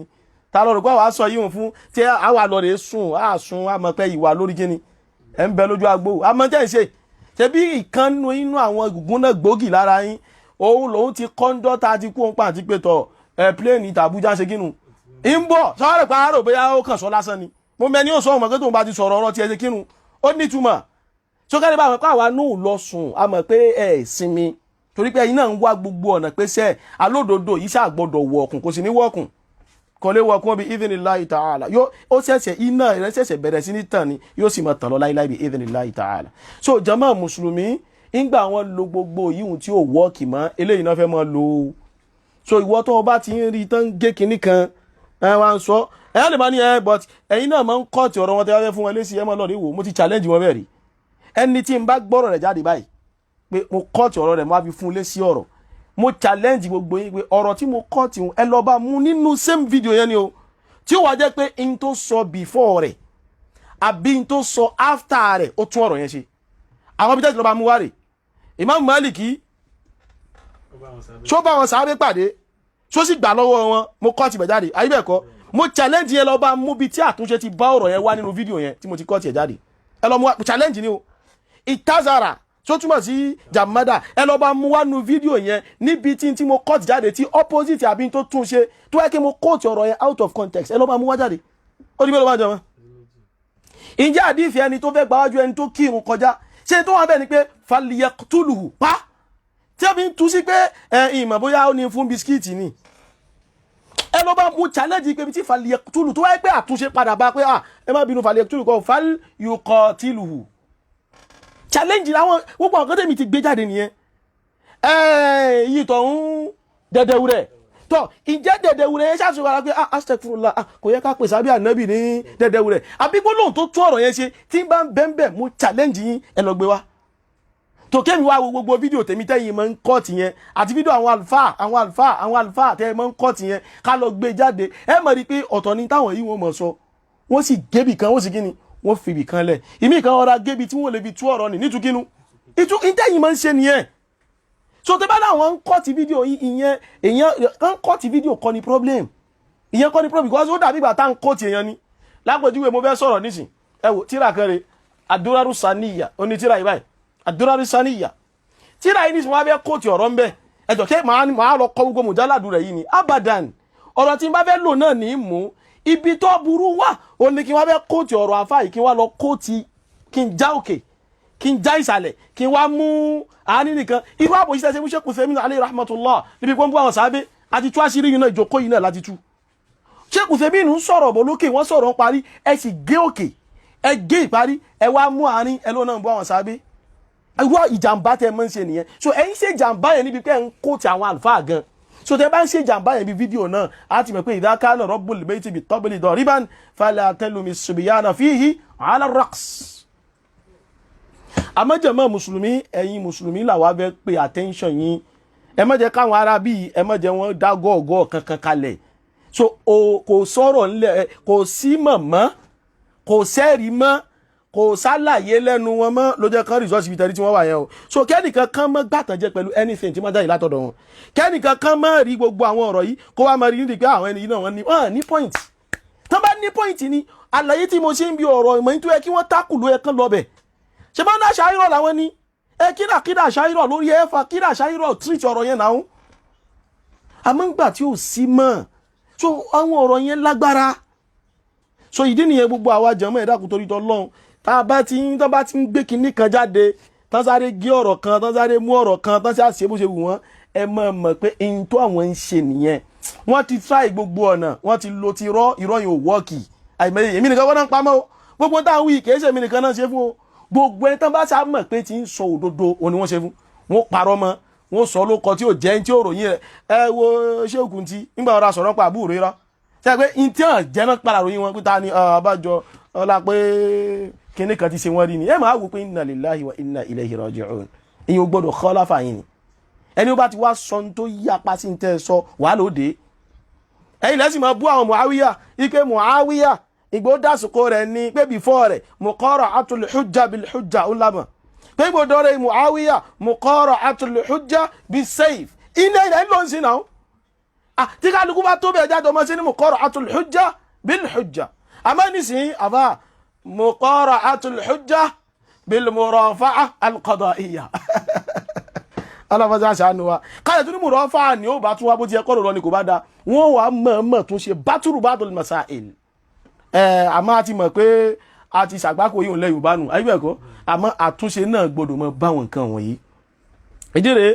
ta lọ rò pé àwa sọ yíwọ̀n fún tí àwa lọ rè sùn àmọ́ pé ìwà lórí kíni ẹ̀ ń bẹ lójú agbó àmọ́ tẹ́ ń ṣe ṣe bí ìkànnì inú àwọn ìgùngún náà gbòógì lára yín òun lòun ti kọ́ńdọ́ ta ti kú òun pa àti pé tọ̀ pléènì tàbújá ṣe kínú ń bọ̀ sọ́ọ́rẹ̀ pa àárò bóyá ó kàn sọ lásán ni mo mẹ́ni ó sọ ọmọ pé tóun bá ti sọ̀rọ̀ ọ̀rọ̀ tí ẹ ṣe kírun ó nítumọ̀ sókèrè bá wọn pé àwa náà lọ sùn a mọ̀ pé ẹ sinmi torí pé ẹ̀yin náà ń wá gbogbo ọ̀nà pé sẹ́ alódodo yìí ṣàgbọ́dọ̀ wọ̀ọ̀kùn kò sì ní wọ̀ọ̀kùn kò lè wọ̀ọ̀kùn bí idhnillahi ta'ala yóò ó ṣẹ̀ṣẹ̀ iná rẹ̀ ṣẹ̀ṣẹ̀ bẹ̀rẹ̀ sí ní tàn ni yóò sì máa tàn lọ láíláí bí idhnillahi ta'ala. so jàmáà mùsùlùmí ńgbà wọn lo gbogbo yìí tí ò wọ́ọ̀kì mọ́ eléyìí náà fẹ́ máa lo so ìwọ tó o bá ti ń rí tán gé kinní kan ẹ wá ń sọ ẹ lè máa ní but ẹ̀yin náà máa ń kọ́ọ̀tì ọ̀rọ̀ wọn tẹ́ wá fẹ́ fún wọn lésì ẹ máa lọ rí wò mo ti challenge wọn bẹ́ẹ̀ rí ẹni tí n bá gbọ́rọ̀ rẹ̀ jáde báyìí pé mo kọ́ọ̀tì ọ̀rọ̀ rẹ̀ mo á fi fún un lésì ọ̀rọ̀ mo challenge gbogbo yín pé ọ̀rọ̀ tí mo kọ́ọ̀tì ẹ lọ bá mú nínú same video yẹn ni o tí ó wá jẹ́ pé n tó sọ before rẹ̀ àbí n tó sọ after rẹ̀ ó tún ọ̀rọ̀ yẹn ṣe àwọn bí tẹ́sí lọ bá mú wá rè Imam Maliki ṣó bá wọn sàábé pàdé ṣó sì gbà lọ́wọ́ wọn mo kọ́ọ̀tì bẹ̀ jáde ayé bẹ́ẹ̀ kọ́ mo challenge yẹn lọ bá mú bí tí àtúnṣe ti bá ọ̀rọ̀ yẹn wá nínú fídíò yẹn tí mo ti kọ́ọ̀tì ẹ̀ jáde ẹ lọ mú wá challenge ni o ìtazara tó túmọ̀ sí jamada ẹ lọ bá mú wá nínú fídíò yẹn níbi tí mo kọ́ọ̀tì jáde tí opposite àbí tó tún ṣe tó yẹ kí mo kọ́ọ̀tì ọ̀rọ̀ yẹn out of context ẹ lọ bá mú wá jáde ó di mélòó bá jẹ wọn. ǹjẹ́ àdìfẹ́ ẹni tó fẹ́ gbáwájú ẹni tó kírun kọjá ṣé tó wà bẹ́ẹ̀ ni pé faliyaqtuluhu pa tí a fi ń tú sí pé ìmọ̀ bóyá ó ní fún bisikíìtì ni ẹ lọ bá mú challenge pé bí tí faliyaqtuluhu tó wáyé pé àtúnṣe padà bá pé ẹ má bínú faliyaqtuluhu kọ́ falyuqatiluhu challenge láwọn gbogbo àwọn kọ́tẹ́mi ti gbé jáde nìyẹn yìí tọ̀ ń dẹ̀dẹ̀wúrẹ̀ tọ̀ ìjẹ́ dẹ̀dẹ̀wúrẹ̀ yẹn ṣàṣùwà ara pé astaghfirullah kò yẹ ká pè sábì ànábì ní dẹ̀dẹ̀wúrẹ̀ àbí gbólóhùn tó tú ọ̀rọ̀ yẹn ṣe tí ń bá ń bẹ́ẹ̀ mú challenge yín ẹ lọ gbé wá tòkèmí wá gbogbo fídíò tèmi tẹ́yìn máa ń kọ́ọ̀tì yẹn àti fídíò àwọn àlùfáà tẹ́yìn máa ń kọ́ọ̀tì yẹn ká lọ gbé jáde ẹ mọ̀ rí pé ọ̀tọ̀ ni táwọn yìí wọ́n mọ̀ sọ wọ́n sì gébì kan wọ́n sì kíni wọ́n fi ibì kan lẹ̀ ìmí kan ọ̀rá gébi tí wọ́n lè fi tú ọ̀rọ̀ nì nítukínú ìtẹ́yìn máa ń ṣe nìyẹn so tẹ́ bá láwọn ń kọ́ọ̀tì fídíò ìyẹn èèyàn ń kọ́ọ̀tì fídíò kọ́ ni problem ìyẹn kọ́ ni problem because ó dàbí ìgbà tá ń kọ́ọ̀tì èèyàn ni lápèjúwe mo fẹ́ sọ̀rọ̀ nísìn ẹ wò tíra kan rè Ad-Duraru Saniyya oní tíra yìí báyìí Ad-Duraru Saniyya tíra yìí nísìn wọn fẹ́ kọ́ọ̀tì ọ̀rọ̀ ń bẹ ẹjọ́ kẹ́ máa lọ kọ́ gbogbo mùjálàdù rẹ̀ yìí ni abadan ọ̀rọ̀ tí n bá fẹ́ lò náà ní í mú ibi tó burú wà ó ní kí wọ́n fẹ́ kóòtì ọ̀rọ̀ àfáà yìí kí wọ́n lọ kóòtì kí n já òkè kí n já ìsàlẹ̀ kí n wá mú àání nìkan irú àbò ìṣẹ́ sẹ́mu Sheikh Uthaymin alayhi rahmatullah níbi pọ́npọ́ àwọn sábẹ́ àti tú àṣírí yìí náà ìjókòó yìí náà láti tú Sheikh Uthaymin ń sọ̀rọ̀ bọ̀ lókè wọ́n sọ̀rọ̀ ń parí ẹ sì gé òkè ẹ gé ìparí ẹ wá mú àárín ẹ ló náà ń bọ́ àwọn sábẹ́ irú ìjàmbá tẹ mọ́ ń ṣe nìyẹn so ẹ̀yin ṣe ìjàmbá yẹn níbi pé ẹ ń kóòtì àwọn àlùfáà gan so tẹ bá ń ṣe jàmbá yẹn bí fídíò náà a ti mọ̀ pé idha kana rabbul bayti bit tabli dariban fala talumi subyana fihi ala raqs. àmọ́jẹ̀mọ́ mùsùlùmí ẹ̀yin mùsùlùmí làwa fẹ́ pay attention yín ẹ má jẹ́ káwọn ará bíi ẹ má jẹ́ wọn dá gọ́ọ̀gọ́ kankan kalẹ̀ so kò sọ̀rọ̀ ńlẹ̀ kò sí mọ̀mọ́ kò sẹ́rìí mọ́ kò sálàyé lẹ́nu wọn mọ́ ló jẹ́ kán rìsọ́ọ̀sì ibi tẹ́rí tí wọ́n wà yẹn o so kẹ́nìkan kan mọ́ gbàtànjẹ́ pẹ̀lú anything tí wọ́n jáde látọ̀dọ̀ wọn kẹ́nìkan kan mọ́ rí gbogbo àwọn ọ̀rọ̀ yìí kó wá máa rí nídìí pé àwọn ẹni yìí náà wọ́n ní point tó bá ní point ni àlàyé tí mo ṣe ń bi ọ̀rọ̀ ìmọ̀ nítorí kí wọ́n tákù ló yẹ kán lọ bẹ̀ ṣe bá ń dá ṣáírọ̀ làwọn ní kídà ṣáírọ̀ lórí ẹ̀fà kídà ṣáírọ̀ treat ọ̀rọ̀ yẹn náà àmọ́ ńgbà tí ò sí mọ́ so àwọn ọ̀rọ̀ yẹn lágbára so ìdí nìyẹn gbogbo àwa jàmọ́ ẹ̀dá kù torí tọ́lọ́run tá bá ti ń gbé kinní kan jáde tán sáré gé ọ̀rọ̀ kan tán sáré mú ọ̀rọ̀ kan tán sáré ṣe bó ṣe wù wọ́n ẹ mọ̀ pé ẹni tó àwọn ń ṣe nìyẹn wọ́n ti try gbogbo ọ̀nà wọ́n ti lo ti rọ́ ìròyìn ò wọ́ọ̀kì àìmọye èmi nìkan wọ́n náà ń pamọ́ o gbogbo táwọn wí kìí ṣe èmi nìkan náà ṣe fún o gbogbo ẹni tán bá sá mọ̀ pé ti ń sọ òdodo òní wọ́n ṣe fún wọ́n parọ́ mọ́ wọ́n sọ lóko tí ò jẹ́ tí ò ròyìn rẹ̀ ẹ wo ṣé òkun ti nígbà wọn ra sọ̀rọ̀ pa àbúrò rẹ̀ rọ́ ṣe pé ìtí hàn jẹ́ náà padà ròyìn wọn pé ta ni abájọ ọlá pé kíní kan ti ṣe wọ́n rí ni ẹ máa wò pé inna lillahi wa inna ilayhi raji'un ìyẹn ò gbọ́dọ̀ khalafa yín ni ẹni ó bá ti wá sọ tó yí apá sí tẹ́ sọ wà lóde ẹ̀yin lẹ́sìn máa bú àwọn Muawiya ike Muawiya ìgbó dásìkò rẹ̀ ní pé before rẹ̀ muqara'atul hujja bil hujja ó lámọ̀ pé gbọ́dọ̀ rẹ̀ Muawiya muqara'atul hujja bis sayf ilé ilẹ̀ ló ń sin náà tí kálukú bá tó bẹ̀ jáde ọmọ sí ní muqara'atul hujja bil hujja àmọ́ nísìnyí àbá muqara'atul hujja bil murafa'a al qada'iyya aláfàṣà ṣàánú wa káyọ̀ tún ní murafa'a ni ó bá tún wá bó ti yẹ kọ́ lọ́rọ́ ni kò bá da wọ́n wà mọ̀ọ́mọ̀ tún ṣe bátúrù batul masail àmọ́ a ti mọ̀ pé a ti ṣàgbákò yìí lẹ́yìn Yorùbá nù ayé bẹ́ẹ̀ kọ́ àmọ́ àtúnṣe náà gbọ́dọ̀ mọ báwọn nǹkan wọ̀nyí. ìdíre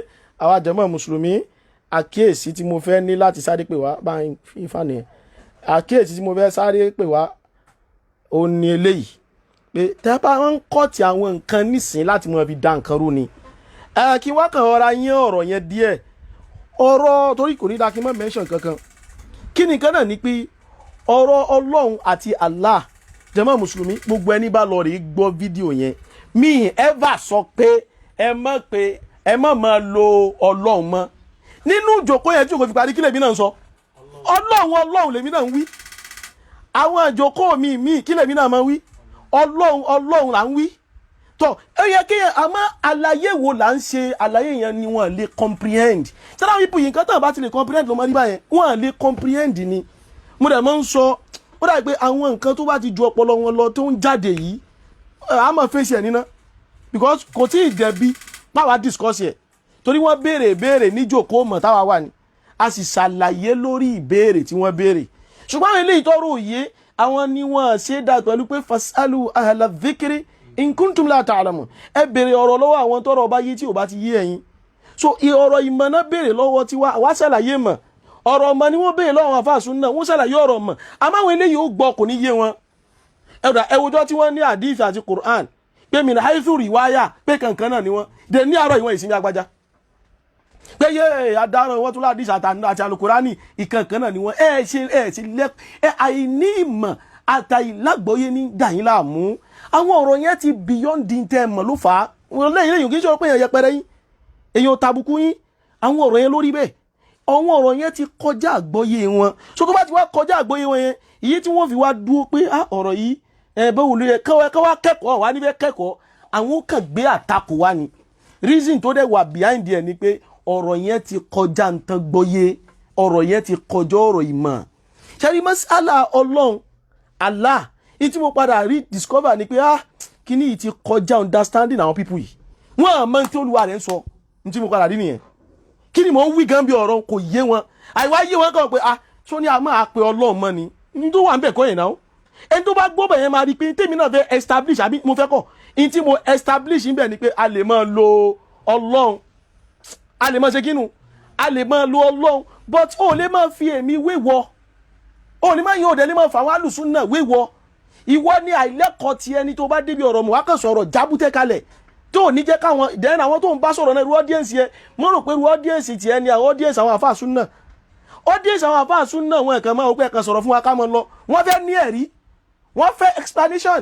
àwa jàmá mùsùlùmí àkíyèsí tí mo fẹ́ ní láti sáré pè wá bá ń fi fàní ẹ̀ àkíyèsí tí mo fẹ́ sáré pè wá ó ní eléyìí pé tẹ́ bá ń kọ́ọ̀tì àwọn nǹkan nísìn láti mọ ibi dá nǹkan rú ni kí wá kàn ọ̀rá yín ọ̀rọ̀ yẹn díẹ̀ ọ̀rọ̀ torí kò ní dá kí n má mention kankan kí ni nǹkan náà ni pé ọ̀rọ̀ Ọlọ́run àti Allah jàmá mùsùlùmí gbogbo ẹni bá lọ rí gbọ́ fídíò yẹn mi ever sọ pé ẹ má máa lo Ọlọ́run mọ́ nínú ìjòkó yẹn tí òkò fi parí kí lèmi náà ń sọ Ọlọ́run lèmi náà ń wí àwọn ìjòkó mi kí lèmi náà máa ń wí Ọlọ́run là ń wí tọ́ ẹ yẹ kí àmọ́ àlàyé wo là ń ṣe àlàyé yẹn ni wọ́n lè comprehend sára wípé yìí nǹkan tán bá ti lè comprehend ló máa rí báyẹn wọ́n lè comprehend ni mo dẹ̀ máa ń sọ ó dà pé àwọn nǹkan tó bá ti ju ọpọlọ wọn lọ tó ń jáde yìí a máa fèsì ẹ̀ níná because kò tí ì jẹ̀bi báwa discuss ẹ̀ torí wọ́n béèrè níjòkó mọ̀ táwa wà ní a sì ṣàlàyé lórí ìbéèrè tí wọ́n béèrè ṣùgbọ́n àwọn eléyìí tọrọ òye àwọn ni wọ́n ṣe dá pẹ̀lú pé fasalu ahla dhikri in kuntum la ta'lamun ẹ béèrè ọ̀rọ̀ lọ́wọ́ àwọn tọrọ ọba yé tí ò bá ti yé ẹ̀yin so ọ̀rọ̀ ìmọ̀ náà béèrè lọ́wọ́ tí wá ṣàlàyé mọ̀ ọ̀rọ̀ ọmọ ni wọ́n béèrè lọ́wọ́ àwọn àfáàsùn náà wọ́n ṣàlàyé ọ̀rọ̀ mọ̀ àmọ́ àwọn eléyìí ó gbọ́ kò ní yé wọn ẹwùjọ́ tí wọ́n ní hadith àti Qur'an pé min haythu riwaya pé kankan náà ni wọ́n dẹ̀ ní àárọ̀ ìwọ̀n ìsinmi agbájá pé yé adaràn wọn tún ládìsí àti alukurani ìkankan náà ni wọ́n àìní ìmọ̀ àtàìlágbọ́yé ní dàyín láàmú àwọn ọ̀rọ̀ yẹn ti beyond the tẹ́ mọ̀ ló fà á wọn lẹ́yìn kì í ṣe pé èèyàn yẹpẹrẹ yín èèyàn tàbùkù yín àwọn ọ̀rọ̀ yẹn lórí bẹ́ẹ̀ àwọn ọ̀rọ̀ yẹn ti kọjá àgbọ́yé wọn so tó bá ti wá kọjá àgbọ́yé wọn yẹn èyí tí wọ́n fi wá dúró pé ọ̀rọ̀ yìí bẹ́ẹ̀ wò ló yẹ káwá kẹ́kọ̀ọ́ wá níbẹ̀ kẹ́kọ̀ọ́ àwọn kan gbé àtakò wá ni reason tó dẹ̀ wà behind ẹ̀ ni pé ọ̀rọ̀ yẹn ti kọjá nǹkan gbọ́yé ọ̀rọ̀ yẹn ti kọjá ọ̀rọ̀ ìmọ̀ ṣẹ́rí mas'ala Ọlọ́run Allah ní tí mo padà rí discover ni pé kíní yìí ti kọjá understanding àwọn people yìí wọ́n àmọ́ tí Olúwa rẹ̀ ń sọ ní tí mo padà rí nìyẹn kí ni mò ń wí gan bí ọ̀rọ̀ kò yé wọn àìwá yé wọn kàn pé tó ní a máa pe Ọlọ́run mọ́ ni ní tó wà ń bẹ̀ kọ́ yẹn náà ẹni tó bá gbọ́ bẹ̀ yẹn máa rí pé tèmi náà fẹ́ establish àbí mo fẹ́ kọ́ ní tí mo establish ń bẹ̀ ni pé a lè máa lo Ọlọ́run a lè máa ṣe kínú a lè máa lo Ọlọ́run but ó lè máa fi èmi wéwọ ó ní máa yín òde lè máa fà wọn àlùsùn náà wéwọ ìwọ ní àìlẹ́kọ̀ọ́ ti ẹni tó bá débi ọ̀rọ̀ mọ̀ wá kàn sọ̀rọ̀ jábútẹ́ kalẹ̀ tó ní jẹ́ káwọn ìdẹ́rìn àwọn tó ń bá sọ̀rọ̀ náà irú audience yẹn mo rò pé irú audience ti ẹni àwọn audience àwọn àfáà súnnà audience àwọn àfáà súnnà wọn ẹ̀kan máa wọ́n pé ẹ̀kan sọ̀rọ̀ fún wa ká mọ́ lọ wọ́n fẹ́ ní ẹ̀rí wọ́n fẹ́ explanation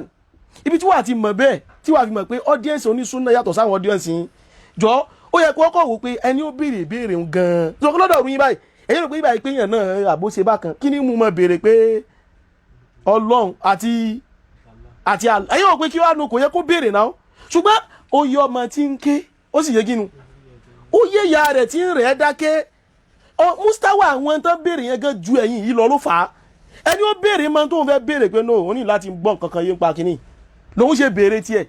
ibi tí wàá ti mọ̀ bẹ́ẹ̀ tí wàá fi mọ̀ pé audience onísúnnà yàtọ̀ sáwọn audience yìí jọ ó yẹ kó kọ̀ wò pé ẹni ó béèrè ìbéèrè gan-an sọ̀kọ́ lọ́dọ̀ ọ̀run yín báyìí èyí rò pé ibà ìpín yàn náà àbóṣe bákan kí ni mo mọ̀ béèrè pé Ọlọ́run àti ẹ̀yìn rò pé kí wàá nu kò yẹ kó béèrè náà ṣùgbọ́n ó yẹ ọmọ tí ń ké ó sì yẹ gínú ó yẹ ìyá rẹ̀ tí ń rẹ̀ dákẹ́ mustawa àwọn tán béèrè yẹn gan ju ẹ̀yìn yìí lọ ló fà á ẹni ó béèrè máa tó ń fẹ́ béèrè pé no ó ní láti gbọ́ nǹkan kan yé ń pa kínní lòun ṣe béèrè tiẹ̀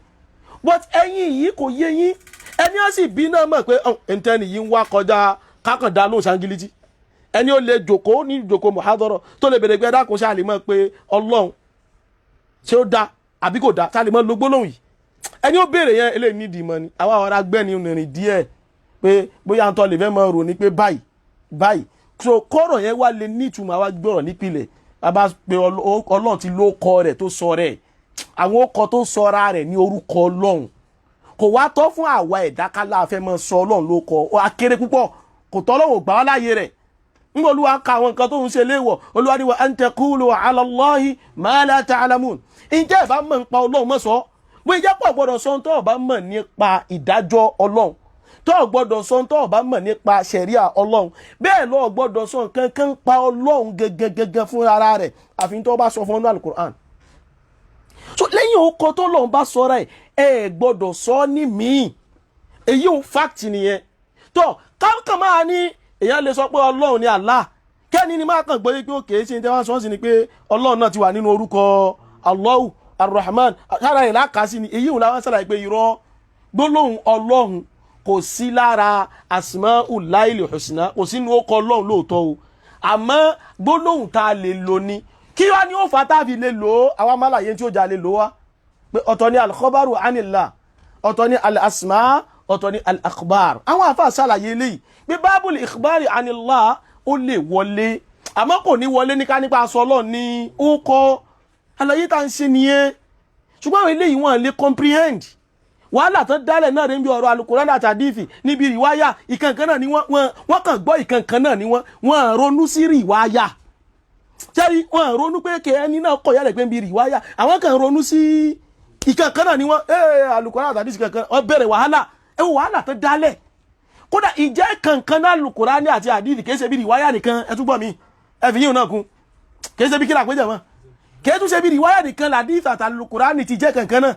but ẹ̀yìn yìí kò yé yín ẹni á sì bí náà mọ̀ pé ẹ̀ńtẹ́ni yìí ń wá kọjá kákàndá lóun ṣàǹgìlìtì ẹni ó lè jòkó ní jòkó muhadara tó lè béèrè pé ẹ̀dá kan ṣáà lè mọ̀ pé Ọlọ́run ṣé ó da àbí kò da ṣáà lè mọ̀ lo gbólóhùn yìí ẹni ó béèrè yẹn eléyìí nídìí mọ́ ni àwa ọ̀rá gbẹ́ni rìnrìn díẹ̀ pé bóyá ń tọ́ lè fẹ́ mọ́ rò ní pé báyìí so kọ́rọ̀ yẹn wá lè ní ìtumọ̀ àwa gbọ́rọ̀ nípìnlẹ̀ a bá pe Ọlọ́run ti ló kọ rẹ̀ tó sọ rẹ̀ àwọn ó kọ tó sọra rẹ̀ ní orúkọ Ọlọ́run kò wá tọ́ fún àwa ẹ̀dá kálá afẹ́ mọ́ sọ Ọlọ́run ló kọ ó akéré púpọ̀ kò tọ́ lọ́wọ́ gbà wá láàyè rẹ̀ nígbà Olúwa ka àwọn nǹkan tó ń ṣe léèwọ̀ Olúwa ní wa an taqulu ala Allahi ma la ta'lamun ǹjẹ́ ìbá mọ̀ nípa Ọlọ́run mọ́ sọ bóyá jẹ́ pọ̀ gbọ́dọ̀ sọ tó bá mọ̀ nípa ìdájọ́ Ọlọ́run tó gbọ́dọ̀ sọ tó bá mọ̀ nípa ṣẹ̀ríà Ọlọ́run bẹ́ẹ̀ ló gbọ́dọ̀ sọ nǹkan kan pa Ọlọ́run gẹ́gẹ́gẹ́gẹ́ fún ara rẹ̀ àfi tó bá sọ fún ọ́nà Al-Qur'an so lẹ́yìn ọkọ̀ tó lọ́n bá sọ rẹ̀ ẹ gbọ́dọ̀ sọ ní míì èyí ò fact nìyẹn tó káàkàn máa ní èèyàn lè sọ pé Ọlọ́run ni Allah kẹ́ni ni máa kàn gbọ́ pé ó kèé ṣe ní tẹ́wọ́n sọ sí ni pé Ọlọ́run náà ti wà nínú orúkọ Allahu Ar-Rahman sára ẹ̀ lákàásí ni èyí ò láwọn sára pé irọ́ gbólóhùn Ọlọ́run kò sí lára Asma'ullahil Husna kò sínú ó kọ Ọlọ́run lóòótọ́ o àmọ́ gbólóhùn tá a lè lò ní kí wá ní ó fà tá fi lè lò ó àwọn amálàyé tí ó jà lè lò wá pé ọ̀tọ̀ ni al-khabaru anillah ọ̀tọ̀ ni al-asma ọ̀tọ̀ ni al-akhbar àwọn àfáà ṣàlàyé eléyìí pé bábùl ikhbari anillah ó lè wọlé àmọ́ kò ní wọlé ní ká nípa aṣọ ọlọ́run ní ó kọ́ àlàyé tá ń ṣe nìyẹn ṣùgbọ́n àwọn eléyìí wọ́n lè comprehend wàhálà tán dálẹ̀ náà rẹ̀ ń bí ọ̀rọ̀ Al-Qur'an àti hadithi níbi ìwáyà ìkankan náà ni wọ́n kàn gbọ́ ìkankan náà ni wọ́n ronú sí ìwáyà sẹ́rí wọ́n ronú pé kẹ́ ẹni náà kọ̀ yálẹ̀ pé ń bí ìwáyà àwọn kan ronú sí ìkankan náà ni wọ́n Al-Qur'an àti hadithi kankan wọ́n bẹ̀rẹ̀ wàhálà wàhálà tán dálẹ̀ kódà ìjẹ́ kankan náà Al-Qur'an àti hadithi kìí ṣe bí ìwáyà nìkan ẹ túbọ̀ mi ẹ fi yíò náà kún kìí ṣe bí kílà péjọ mọ́ kìí tún ṣe bí ìwáyà nìkan làdíìsì àti Al-Qur'an ti jẹ́ kankan náà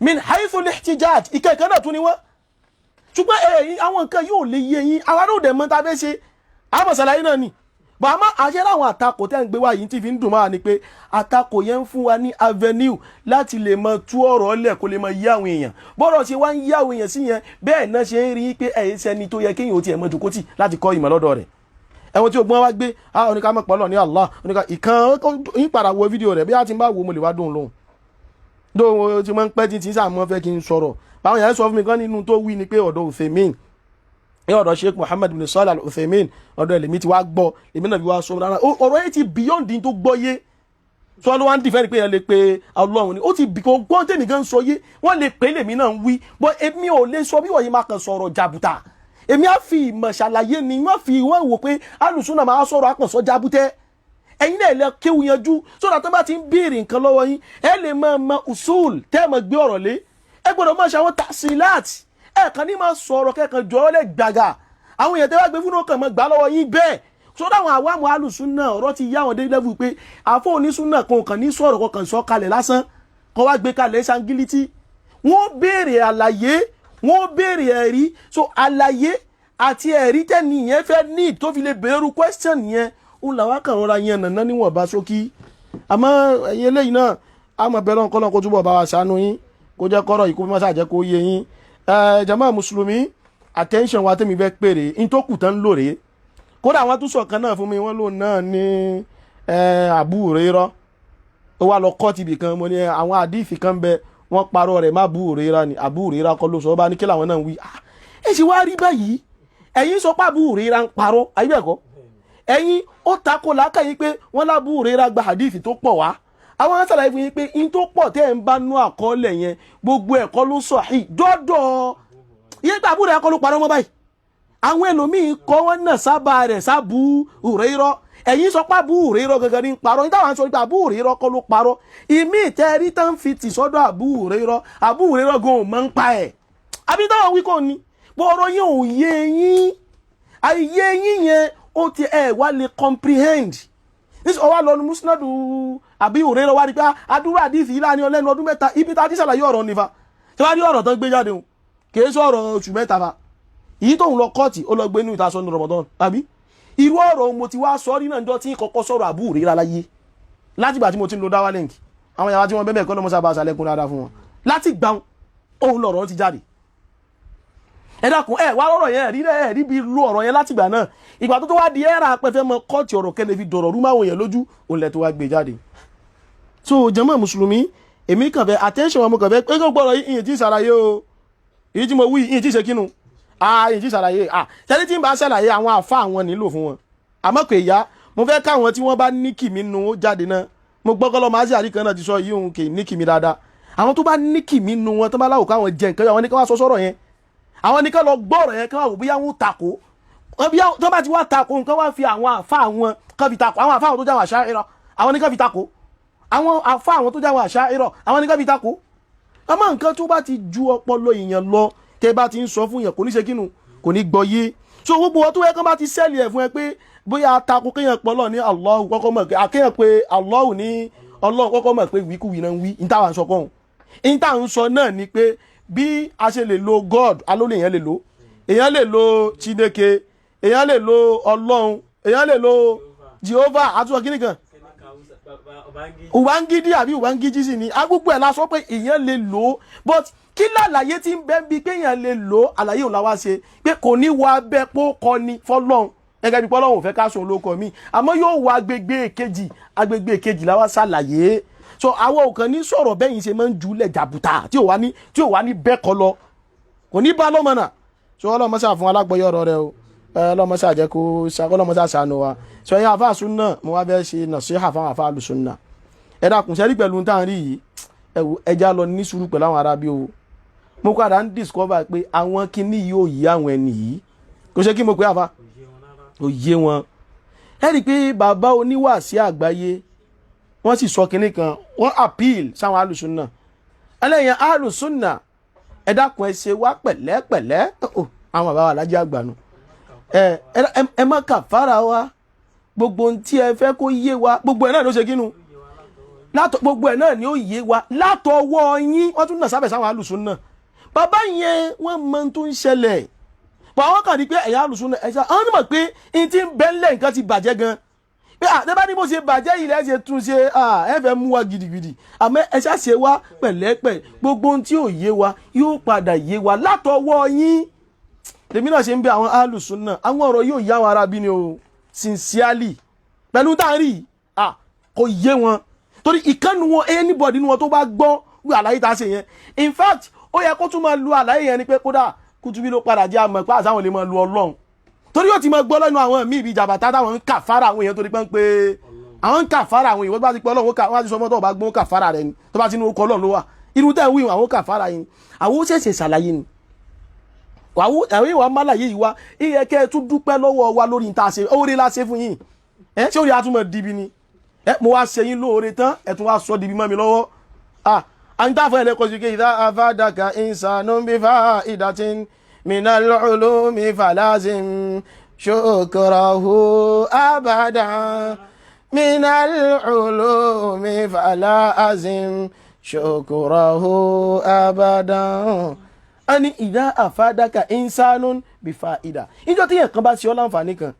min haythu al-ihtijaj ìkankan náà tún ni wọ́n ṣùgbọ́n àwọn nǹkan yóò lè yé yín àwọn aróòdẹ̀ mọ́ ta fẹ́ ṣe àmọ̀sàlàyé náà ni bá a má àṣẹ láwọn àtakò tẹ́ ń gbé wá yìí tí fi ń dùn máa ni pé àtakò yẹn ń fún wa ní avenue láti lè mọ tú ọ̀rọ̀ lẹ̀ kó lè mọ yí àwọn èèyàn bọ́rọ̀ ṣe wá ń yí àwọn èèyàn sí yẹn bẹ́ẹ̀ náà ṣe ń rí pé ẹ̀yìn sẹ́ni tó yẹ kéèyàn ó tiẹ̀ mọ jòkótì láti kọ́ ìmọ̀ lọ́dọ̀ rẹ̀ ẹ̀wọ̀n tí o gbọ́n wá gbé oníkà mọ̀ pọ̀lọ̀ ní Allah oníkà ìkan ń padà wo fídíò rẹ̀ bí a ti ń bá wo mo lè wá dùn lóhùn dóhùn tí mo ń pẹ́ tí sàmọ́ fẹ́ kí n sọ̀rọ̀ báwọn yẹn sọ fún mi kan nínú tó wí ni pé ọ̀dọ̀ Uthaymin ní ọ̀dọ̀ Sheikh Muhammad bin Salih Al-Uthaymin ọ̀dọ̀ ẹ̀lẹ́mí ti wá gbọ́ èmi náà fi wá sọ rárá ọ̀rọ̀ yẹn ti beyond tó gbọ́ yé sọ ló wá ń dìfẹ́ ni pé yẹn lè pe Ọlọ́run ni ó ti bì kó gbọ́n tèmi gan sọ yé wọ́n lè pè lèmi náà ń wí bọ́ èmi ò lè sọ bí wọ̀nyí máa kàn sọ̀rọ̀ jàbùtà èmi á fi ìmọ̀ ṣàlàyé ni wọ́n fi wọ́n wò pé alùsùnà máa sọ̀rọ̀ àpọ̀sọ́ jábútẹ́ ẹ̀yin náà lè kéwu yanjú sọ́dọ̀ tó bá ti ń béèrè nǹkan lọ́wọ́ yín ẹ lè máa mọ usul tẹ́ ẹ máa gbé ọ̀rọ̀ lé ẹ gbọ́dọ̀ máa ṣe àwọn tasilat ẹ kàn ní máa sọ̀rọ̀ kẹ́kàn jọ̀rọ̀ lẹ́ gbàgà àwọn èèyàn tẹ́ wá gbé fún ọkàn máa gbà lọ́wọ́ yín bẹ́ẹ̀ sọ́dọ̀ àwọn àwàmù alùsùnà ọ̀rọ̀ ti yá wọn dé level pé àfọ onísùnà kan kàn ní sọ̀rọ̀ kan sọ kalẹ̀ lásán kan wá gbé kalẹ̀ sangiliti wọ́n béèrè àlàyé wọ́n béèrè ẹ̀rí so àlàyé àti ẹ̀rí tẹ́ni yẹn fẹ́ ní tó fi lè bẹ̀rù question yẹn ó làwọn kan rọra yẹn nàná níwọ̀n bá ṣókí àmọ́ ẹ̀yin eléyìí náà a mọ̀ bẹ̀rẹ̀ ọ̀kọ́ náà kó túbọ̀ bá wa ṣàánú yín kó jẹ́ kọ́rọ̀ yìí kó fi mọ́sá jẹ́ kó yé yín jàmáà mùsùlùmí attention wa tẹ́mi fẹ́ pèrè in tó kù tán lóore kódà àwọn tún sọ̀kan náà fún mi wọ́n lòun náà ní Abu Hurairah ó wá lọ kọ́ tibì kan mo ní àwọn àdìfì kan bẹ wọ́n parọ́ rẹ̀ má Abu Hurairah ni Abu Hurairah kọ́ ló sọ bá ní kí làwọn náà ń wí ẹ sì wá rí báyìí ẹ̀yin sọ pé Abu Hurairah ń parọ́ ayébẹ̀kọ́ ẹ̀yin ó takò lákàyí pé wọ́n lábú Hurairah gba hadithi tó pọ̀ wá àwọn sàlàyé fún yín pé in tó pọ̀ tẹ́ ń bá nú àkọọ́lẹ̀ yẹn gbogbo ẹ̀kọ́ ló sahih dọ́dọ̀ iye gbà Abu Hurairah kọ́ ló parọ́ mọ́ báyìí àwọn ẹlòmíín kọ́ wọ́n náà sábà rẹ̀ sábú Hurairah ẹ̀yin sọ pé Abu Hurairah gangan ní parọ́ ní táwọn sọ pé Abu Hurairah kọ́ ló parọ́ ìmí ìtẹ́rí tán fi tì sọ́dọ̀ Abu Hurairah gan ò mọ̀ ń pa ẹ̀ àbí táwọn wí kò ní bọ́ọ̀rọ̀ yín ò yé yín àìyé yín yẹn ó ti wá lè comprehend nísìnyí ọwọ́ lọ́nu musnadu Abi Hurairah wá rí pé adúrà àdìsí yìí láàrin ọlẹ́nu ọdún mẹ́ta ibi tá a ti ṣàlàyé ọ̀rọ̀ nífa tí wọ́n á rí ọ̀rọ̀ tán gbé jáde o kì í sọ̀rọ̀ oṣù mẹ́ta fa èyí tóun lọ kọ́ọ̀tì ó lọ gbé ní ìtasọ́ ní Ramadan àbí irú ọ̀rọ̀ mo ti wá sọ rí náà jọ tí kọ́kọ́ sọ̀rọ̀ Abu Hurairah láyé látìgbà tí mo ti ń lo dáwà lẹ́ǹkì àwọn yàrá tí wọ́n bẹ́ẹ̀ kọ́ lọ́mọ sábà ṣàlẹ́kùn dáadáa fún wọn láti gbà òun lọ̀rọ̀ ti jáde ẹ dákun wá ọ̀rọ̀ yẹn rí bí lo ọ̀rọ̀ yẹn látìgbà náà ìgbà tó wá di ẹ̀rà pẹ́fẹ́ mọ kọ́ọ̀tì ọ̀rọ̀ kẹ́lẹ́ fi dọ̀rọ̀ rú máwọn yẹn lójú òun lẹ̀ tó wá gbé jáde. so jàmáà mùsùlùmí èmi kàn fẹ́ attention wọn mo kàn fẹ́ pé kó gbọ́dọ̀ yìí tí ṣàlàyé o èyí tí mo wí yìí tí ṣe kínú yìí tí ṣàlàyé tẹ́lẹ̀ tí ń bá ṣàlàyé àwọn àfa àwọn nílò fún wọn àmọ́ pé ìyá mo fẹ́ káwọn tí wọ́n bá ní kìmí nu ó jáde náà mo gbọ́ kọ́ lọ́ máa ṣe àríkan náà ti sọ yìí òun kì í ní kìmí dáadáa àwọn tó bá ní kìmí nu wọn tó bá láwò káwọn jẹ nǹkan àwọn ní ká wá sọ sọ́rọ̀ yẹn àwọn ní ká lọ gbọ́rọ̀ yẹn ká wá wò bóyá wọn takò tó bá ti wá takò nǹkan wá fi àwọn àfa àwọn kan fi takò àwọn àfa àwọn tó jáwọ́ Asha'ira àwọn ní ká fi takò àwọn àfa àwọn tó jáwọ́ Asha'ira àwọn ní ká fi takò àmọ́ nǹkan tó bá ti ju ọpọlọ èèyàn lọ tẹ́ bá ti ń sọ fún yẹn kò ní ṣe kínú kò ní gbọ́ yé so gbogbo wọn tó yẹ kán bá ti sẹ́ẹ̀lì ẹ̀ fún ẹ pé bóyá takò kéèyàn pọ̀lọ́ ní Allahu kọ́kọ́ mọ̀ pé àkéèyàn pé Allahu ní Ọlọ́run kọ́kọ́ mọ̀ pé wíkúwì náà ń wí ìtawà ń sọ kọ́hún ìtawà ń sọ náà ni pé bí a ṣe lè lo God alólè èèyàn lè lo èèyàn lè lo Chineke èèyàn lè lo Ọlọ́run èèyàn lè lo Jehovah àtúnṣe kíní kan Ubangiji àbí Ubangiji sì ni agbègbè ẹ̀ la sọ pé èèyàn lè lo but kí lálàyé tí ń bẹ́ bí pé èèyàn lè lo àlàyé òun la wá ṣe pé kò ní wọ abẹ́ pó kọ́ ni fọlọ́run gẹ́gẹ́ bí pọ́lọ́hùn fẹ́ ká sùn lóko mi àmọ́ yóò wá agbègbè kejì láwa ṣàlàyé so àwọn ò kàn ní sọ̀rọ̀ bẹ́yìn ṣe máa ń jùlẹ̀ jàbùtà tí ò wá ní bẹ́ẹ̀ kọ́ lọ kò ní bá lọ́mọ náà so ọlọ́mọṣà fún alágbọ̀yọ̀ ọ̀rọ̀ rẹ o ọlọ́mọṣà jẹ́ kó ọlọ́mọṣà ṣàánú wa so ẹ̀yin àfa sunna mo wá fẹ́ ṣe nasiha fáwọn àfa sunna ẹ dákun ṣẹ́rí pẹ̀lú tá à ń rí yìí ẹja lọ ní sùúrù pẹ̀lú àwọn arábí o mo padà ń discover pé àwọn kinní yìí ò yí àwọn ẹni yìí kò ṣe kí mo pé àfa ò yé wọn ẹ rí i pé bàbá oníwàásí àgbáyé wọ́n sì sọ kinní kan wọ́n appeal sáwọn alùsùnà ẹlẹ́yìn alùsùnà ẹ dákun ẹ ṣe wá pẹ̀lẹ́pẹ̀lẹ́ àwọn bàbá wa alájẹ́ àgbànú ẹ má kàfàrà wa gbogbo ohun tí ẹ fẹ́ kó yé wa gbogbo ẹ̀ náà ló ṣe kínú gbogbo ẹ̀ náà ni ó yé wa látọwọ́ yín wọ́n tún nà sábẹ̀ sáwọn alùsùnà bàbá yẹn wọ́n mọ tó ń ṣẹlẹ̀ pọ̀ àwọn kan ní pé ẹ̀yà alùsùnà ẹ̀ṣá àwọn onímọ̀ pé n ti ń bẹ́ńlẹ̀ nǹkan ti bàjẹ́ gan pé àtẹ́bá ní bó ṣe bàjẹ́ yìí lẹ́sẹ̀ tún ṣe ẹ fẹ́ mú wa gidigidi àmọ́ ẹ̀ṣá ṣe wá pẹ̀lẹ́pẹ̀ gbogbo ohun tí ò yé wa yóò padà yé wa látọwọ́ yín lèmi náà ṣe ń bẹ àwọn alùsùnà àwọn ọ̀rọ̀ yóò yá wọn arábí ni o sincerely pẹ̀lú tá à ń rí kò yé wọn torí ìkànnì wọn anybody nínú wọn tó bá gbọ́ wí àlàyé tá a ṣe yẹn in fact ó yẹ kó tún máa lu àlàyé yẹn ni pé kódà Kutubi ló padà jẹ́ àmọ́ pé àtàwọn lè máa lu Ọlọ́run torí yóò ti máa gbọ́ lẹ́nu àwọn míì bíi jàbàtà táwọn ń kàfàrà àwọn èèyàn torí pé ń pé àwọn ń kàfàrà àwọn èèyàn bá ti pé Ọlọ́run wọ́n ti sọ mọ́ tó bá gbọ́n kàfàrà rẹ ni tó bá ti ní orúkọ Ọlọ́run ló wà irú tẹ́ ń wí àwọn kàfàrà yìí àwọn ó ṣẹ̀ṣẹ̀ ṣàlàyé ni àwọn ìwà málàyé yìí wá ìyẹn kẹ́ ẹ tún dúpẹ́ lọ́wọ́ wa lórí níta ṣe oore la ṣe fún yín ṣé orí atúmọ̀ dibi ni mo wá ṣe yín lóore tán ẹ tún wá sọ dibi mọ́ mi lọ́wọ́ àǹtàfọ́ ẹ̀lẹ́kọ̀ọ́ sí ké ìdá afádàkà ìsànú bí fa ìdàtín minal ulumi falazim shukruhu abadan minal ulumi falazim shukruhu abadan ani ìdá afádàkà ìsànú bí fa ìdà ìjọ tí yẹn kan bá ṣe ọ́ láǹfààní kan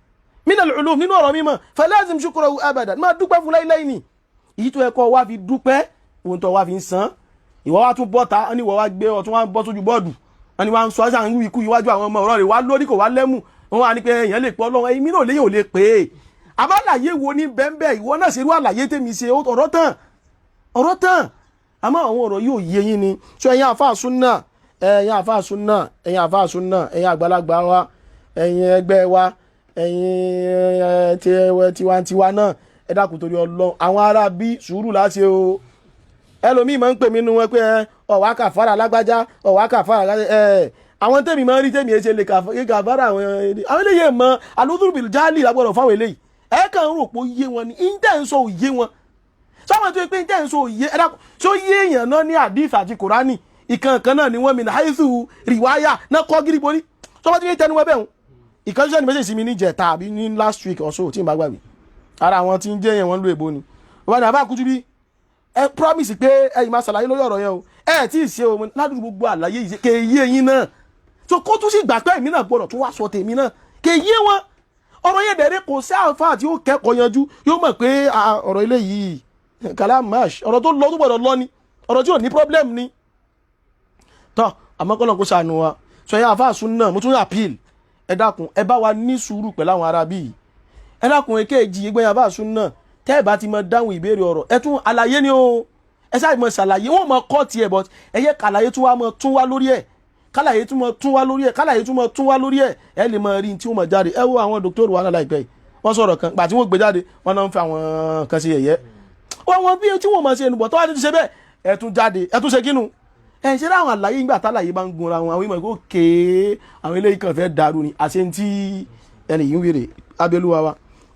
minal ulumi nínú ọ̀rọ̀ mímọ̀ falazim shukruhu abadan máa dúpẹ́ fún láíláí ni èyí tó ẹ̀kọ́ wá fi dúpẹ́ ohun tó wá fi ń san ìwọ wá tún bọ́ta ní ìwọ wá gbé ọtún wá bọ́ sójú bọ́ọ̀dù wọn ni wá ń sọ ọ́sà ń wí ikú iwájú àwọn ọmọ ọ̀rọ̀ rẹ̀ wá lórí kò wá lẹ́mù wọn wá ní pé èèyàn lè pọ́ lọ́wọ́ èmi náà léyìn ò lè pè é àbálàyé wo ní bẹ́ńbẹ́ ìwọ náà ṣerú àlàyé tèmi ṣe ọ̀rọ̀ tán àmọ́ àwọn ọ̀rọ̀ yóò yé yín ni so ẹ̀yin àfáà súnà ẹ̀yin àgbàlagbà wa ẹ̀yin ẹgbẹ́ wa ẹ̀yin tiwantiwa náà ẹ dákun torí Ọlọ́run àwọn ará bí sùúrù láṣẹ o ẹlòmíì máa ń pè mí nu wọn pé ọ̀wá kàfàrà lágbájá ọ̀wá kàfàrà àwọn tèmi máa ń rí tèmi ṣe lè kàfàrà àwọn eléyìí mọ alódùrúbìlì jáàlì lágbọ́dọ̀ fáwọn eléyìí ẹ kàn ń rò pé ó yé wọn ni ìjẹ́ ń sọ òye wọn sáwọn tó yẹ pé ìjẹ́ ń sọ òye ẹ dákun tó yé èèyàn náà ní àdìs àti kùránì ìkànkan náà ni wọ́n mi ní àìsù rìwáyà náà kọ́ gírí borí sọ́wọ́n ti yé tẹnu wọn bẹ́ẹ̀ ìkànṣẹ́ ni méjèèjì mi ní jẹ̀ta àbí ní last week or so tí n bá gbàgbé ara àwọn tí ń jẹ́ yẹn wọ́n ló èbó ni wọ́n ní àbá Kutubi ẹ promise pé ẹ̀yin máa ṣàlàyé lórí ọ̀rọ̀ yẹn o ẹ tí ì ṣe o ládùúgbò gbogbo àlàyé yìí kè yé yín náà tó kó tún sì gbà pé èmi náà gbọ́dọ̀ tún wá sọ tèmi náà kè yé wọn ọ̀rọ̀ yẹn dẹ̀rẹ́ kò sí àǹfààní tí ó kẹ́kọ̀ọ́ yanjú yóò mọ̀ pé ọ̀rọ̀ ilé yìí kalamash ọ̀rọ̀ tó lọ tó gbọ́dọ̀ lọ ni ọ̀rọ̀ tí ò ní problem ni tọ́ àmọ́ kọ́nà kó ṣàánú wa sọ yẹn àfáà súnà mo tún appeal ẹ dákun ẹ bá wa ní sùúrù pẹ̀lú àwọn ará bíi ẹ dákun èkejì ìgbẹ́yìn àfáà súnà tẹ́ ẹ bá ti mọ dáhùn ìbéèrè ọ̀rọ̀ ẹ tún àlàyé ni o ẹ sáà mọ ṣàlàyé wọn mọ kọ́ tiẹ̀ but ẹ yẹ kàlàyé tún wá mọ tún wá lórí ẹ̀ kàlàyé tún mọ tún wá lórí ẹ̀ kàlàyé tún mọ tún wá lórí ẹ̀ ẹ lè mọ rí tí wọ́n mọ jáde ẹ wo àwọn dókítà wa náà láìpẹ́ yìí wọ́n sọ̀rọ̀ kan gbà tí wọ́n gbé jáde wọ́n náà ń fi àwọn kan sí ẹ̀yẹ wọ́n bí tí wọ́n mọ̀ sí ẹnubọ̀ tó wá ti ṣe bẹ́ẹ̀ ẹ tún jáde ẹ tún ṣe kínú ẹ ṣe láwọn àlàyé nígbà tálàyé bá ń gunra wọn àwọn ìmọ̀ ìkó kéé àwọn eléyìí kan fẹ́ dàrú ni àṣẹ tí ẹnì yìí ń wèrè abẹ́lúwa wa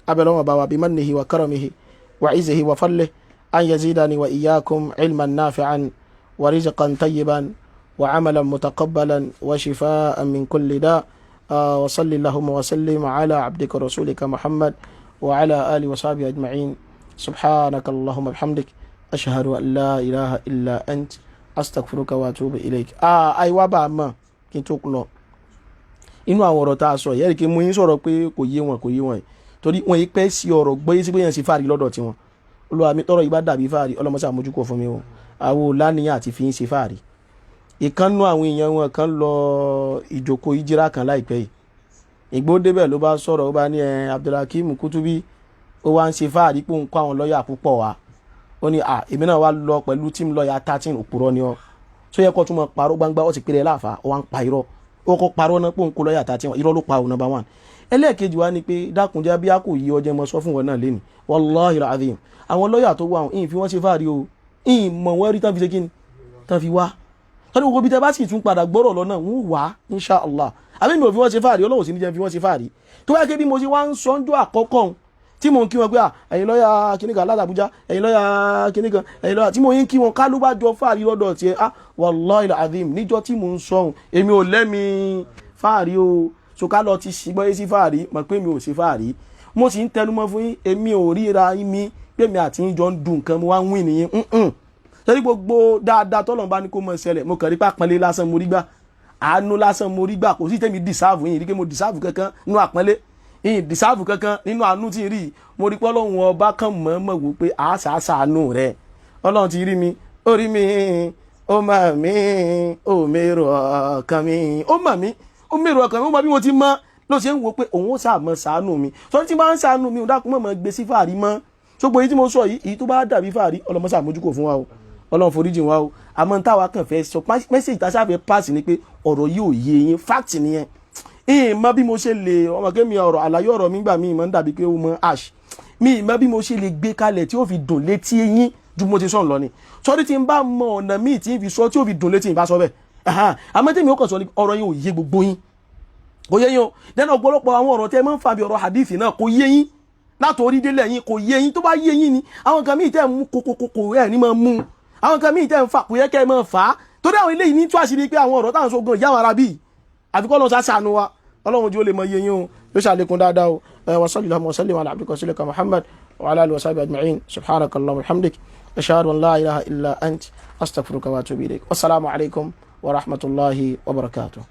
abẹ́lọ́wọ̀n bá wa bí mannihi wa karamihi وعزه وفضله أن يزيدني وإياكم علما نافعا ورزقا طيبا وعملا متقبلا وشفاء من كل داء وصل اللهم وسلم على عبدك ورسولك محمد وعلى آله وصحبه أجمعين سبحانك اللهم وبحمدك أشهد أن لا إله إلا أنت أستغفرك وأتوب إليك أيوة بأما كنتو كلو inú àwọn ọ̀rọ̀ tá a sọ yẹ́rì kí mú yín sọ̀rọ̀ pé kò yé wọn torí wọn yìí pẹ́ sí ọ̀rọ̀ gbọ́yé sí pé yẹn sì fàárí lọ́dọ̀ tiwọn Olúwa mi tọrọ yìí bá dàbí fàárí ọlọ́mọṣà mójúkọ fún mi o àwọn òláníyàn àti fi ń ṣe fàárí ìkànnú àwọn èèyàn wọn kan lọ ìjókòó ìjírá kan láìpẹ́ yìí Ìgbó débẹ̀ ló bá sọ̀rọ̀ ó bá ní Abdulhakeem Kutubi ó wá ń ṣe fáàrí pé òun kó àwọn lọ́ọ̀yà púpọ̀ wá ó ní èmi náà wá lọ pẹ̀lú tíìmù lọ́ọ̀yà 13 òpùrọ́ ni ọ́ tó yẹ kó tún mọ parọ́ gbangba ó ti péré láàfà ó wá ń pa irọ́ ó kọ́ parọ́ náà pé òun kó lọ́ọ̀yà 13 irọ́ ló pa òun number 1. ẹlẹ́ẹ̀kejì wá ni pé dákunjẹ́ bí a kò yí ọjẹ́ mọ sọ fún wọn náà lẹ́nu wallahi alazim àwọn lọ́ọ̀yà tó wà ìyìn fi wọ́n ṣe fáàrí o ìyìn mọ̀ wọ́n rí tán fi ṣe kíni tán fi wá tọ́ni gbogbo bí tẹ bá sì tún padà gbọ́rọ̀ lọ́nà wọ́n wá insha Allah àbí mi ò fi wọ́n ṣe fáàrí Ọlọ́run sì ní jẹ́ fi wọ́n ṣe fáàrí tó wáyé bí mo ṣe wá ń sọ́njọ́ àkọ́kọ́ tí mo ń kí wọn pé ẹ̀yin lọ́ọ̀yà kìnìkan látàbújá ẹ̀yin lọ́ọ̀yà kìnìkan ẹ̀yin lọ́ọ̀yà tí mo ń kí wọn ká ló bá jọ fáàrí lọ́dọ̀ tiẹ̀ wallahi alazim níjọ́ tí mo ń sọ̀hún èmi ò lẹ́mi fáàrí o so ká lọ ti ṣìgbọ́ yé sí fáàrí mọ̀ pé mi ò ṣe fáàrí mo sì ń tẹnumọ́ fún yín èmi ò ríra mi pé mi àti yín jọ ń dùn nǹkan mo wá ń wí nìyẹn torí gbogbo dáadáa tọ́lọ̀ bá ní kó mọ̀ ṣẹlẹ̀ mo kàn rí pàpọ́nlé lásán mo rí gbà àánú lásán mo rí gbà kò sí tẹ́mi dìsáàfù yìí rí pé mo dìsáàfù kankan nínú àpọ́nlé yìí dìsáàfù kankan nínú àánú tí ń rí mo rí pé Ọlọ́run ọba kan mọ̀ wò pé àṣàṣàánú rẹ̀ Ọlọ́run ti rí mi ó rí mi ó mọ̀ mí ó mèrò ọkàn mi ó mọ̀ mí ó mèrò ọkàn mi ó mọ̀ bí mo ti mọ̀ ló ṣe ń wo pé òun ó sàmọ̀ ṣàánú mi sọ tí bá ń ṣàánú mi ò dákun mọ̀ gbé sí fàárí mọ́ ṣùgbọ́n èyí tí mo sọ yìí èyí tó bá dàbí fàárí ọlọ́mọṣà mójúkò fún wa o Ọlọ́run foríjì wa o àmọ́ táwa kàn fẹ́ sọ mẹ́sẹ̀jì tá a ṣàfẹ́ pass ni pé ọ̀rọ̀ yìí ò yé yín fact nìyẹn ìyìn mọ bí mo ṣe lè ọmọ kémi ọ̀rọ̀ àlàyé ọ̀rọ̀ mi gbà mí mọ̀ ń dàbí pé ó mọ ash mi mọ bí mo ṣe lè gbé kalẹ̀ tí ó fi dùn létí yín ju mo ti sọ̀rọ̀ lọ ni sọ́rí tí n bá mọ ọ̀nà míì tí n fi sọ tí ó fi dùn létí yín bá sọ bẹ́ẹ̀ àmọ́ tèmi ó kàn sọ ni ọ̀rọ̀ yín ò yé gbogbo yín kò yé yín o dẹ́nu ọ̀pọ̀lọpọ̀ àwọn ọ̀rọ̀ tẹ́ máa ń fa bí ọ̀rọ̀ hadithi náà kò yé yín látòrí délẹ̀ yín kò yé yín tó bá yé yín ni àwọn kan míì tẹ́ mú kokokoko ẹ̀ ní máa mú àwọn kan míì tẹ́ ń fa kò yẹ kẹ́ ẹ máa fà á torí àwọn eléyìí ní tó àṣírí pé àwọn ọ̀rọ̀ táwọn sógun ìyá ara bíi àfikọ́ lọ sàṣàánú wa Ọlọ́run jí ó lè mọ iye yín o ló ṣàlékún dáadáa o wa sallallahu wa sallim ala abdika wa rasulika Muhammad wa ala alihi wa sahbihi ajma'in subhanaka Allahumma wa bihamdik ashhadu an la ilaha illa ant astaghfiruka wa atubu ilayk wassalamu alaikum wa rahmatullahi wa barakatuh.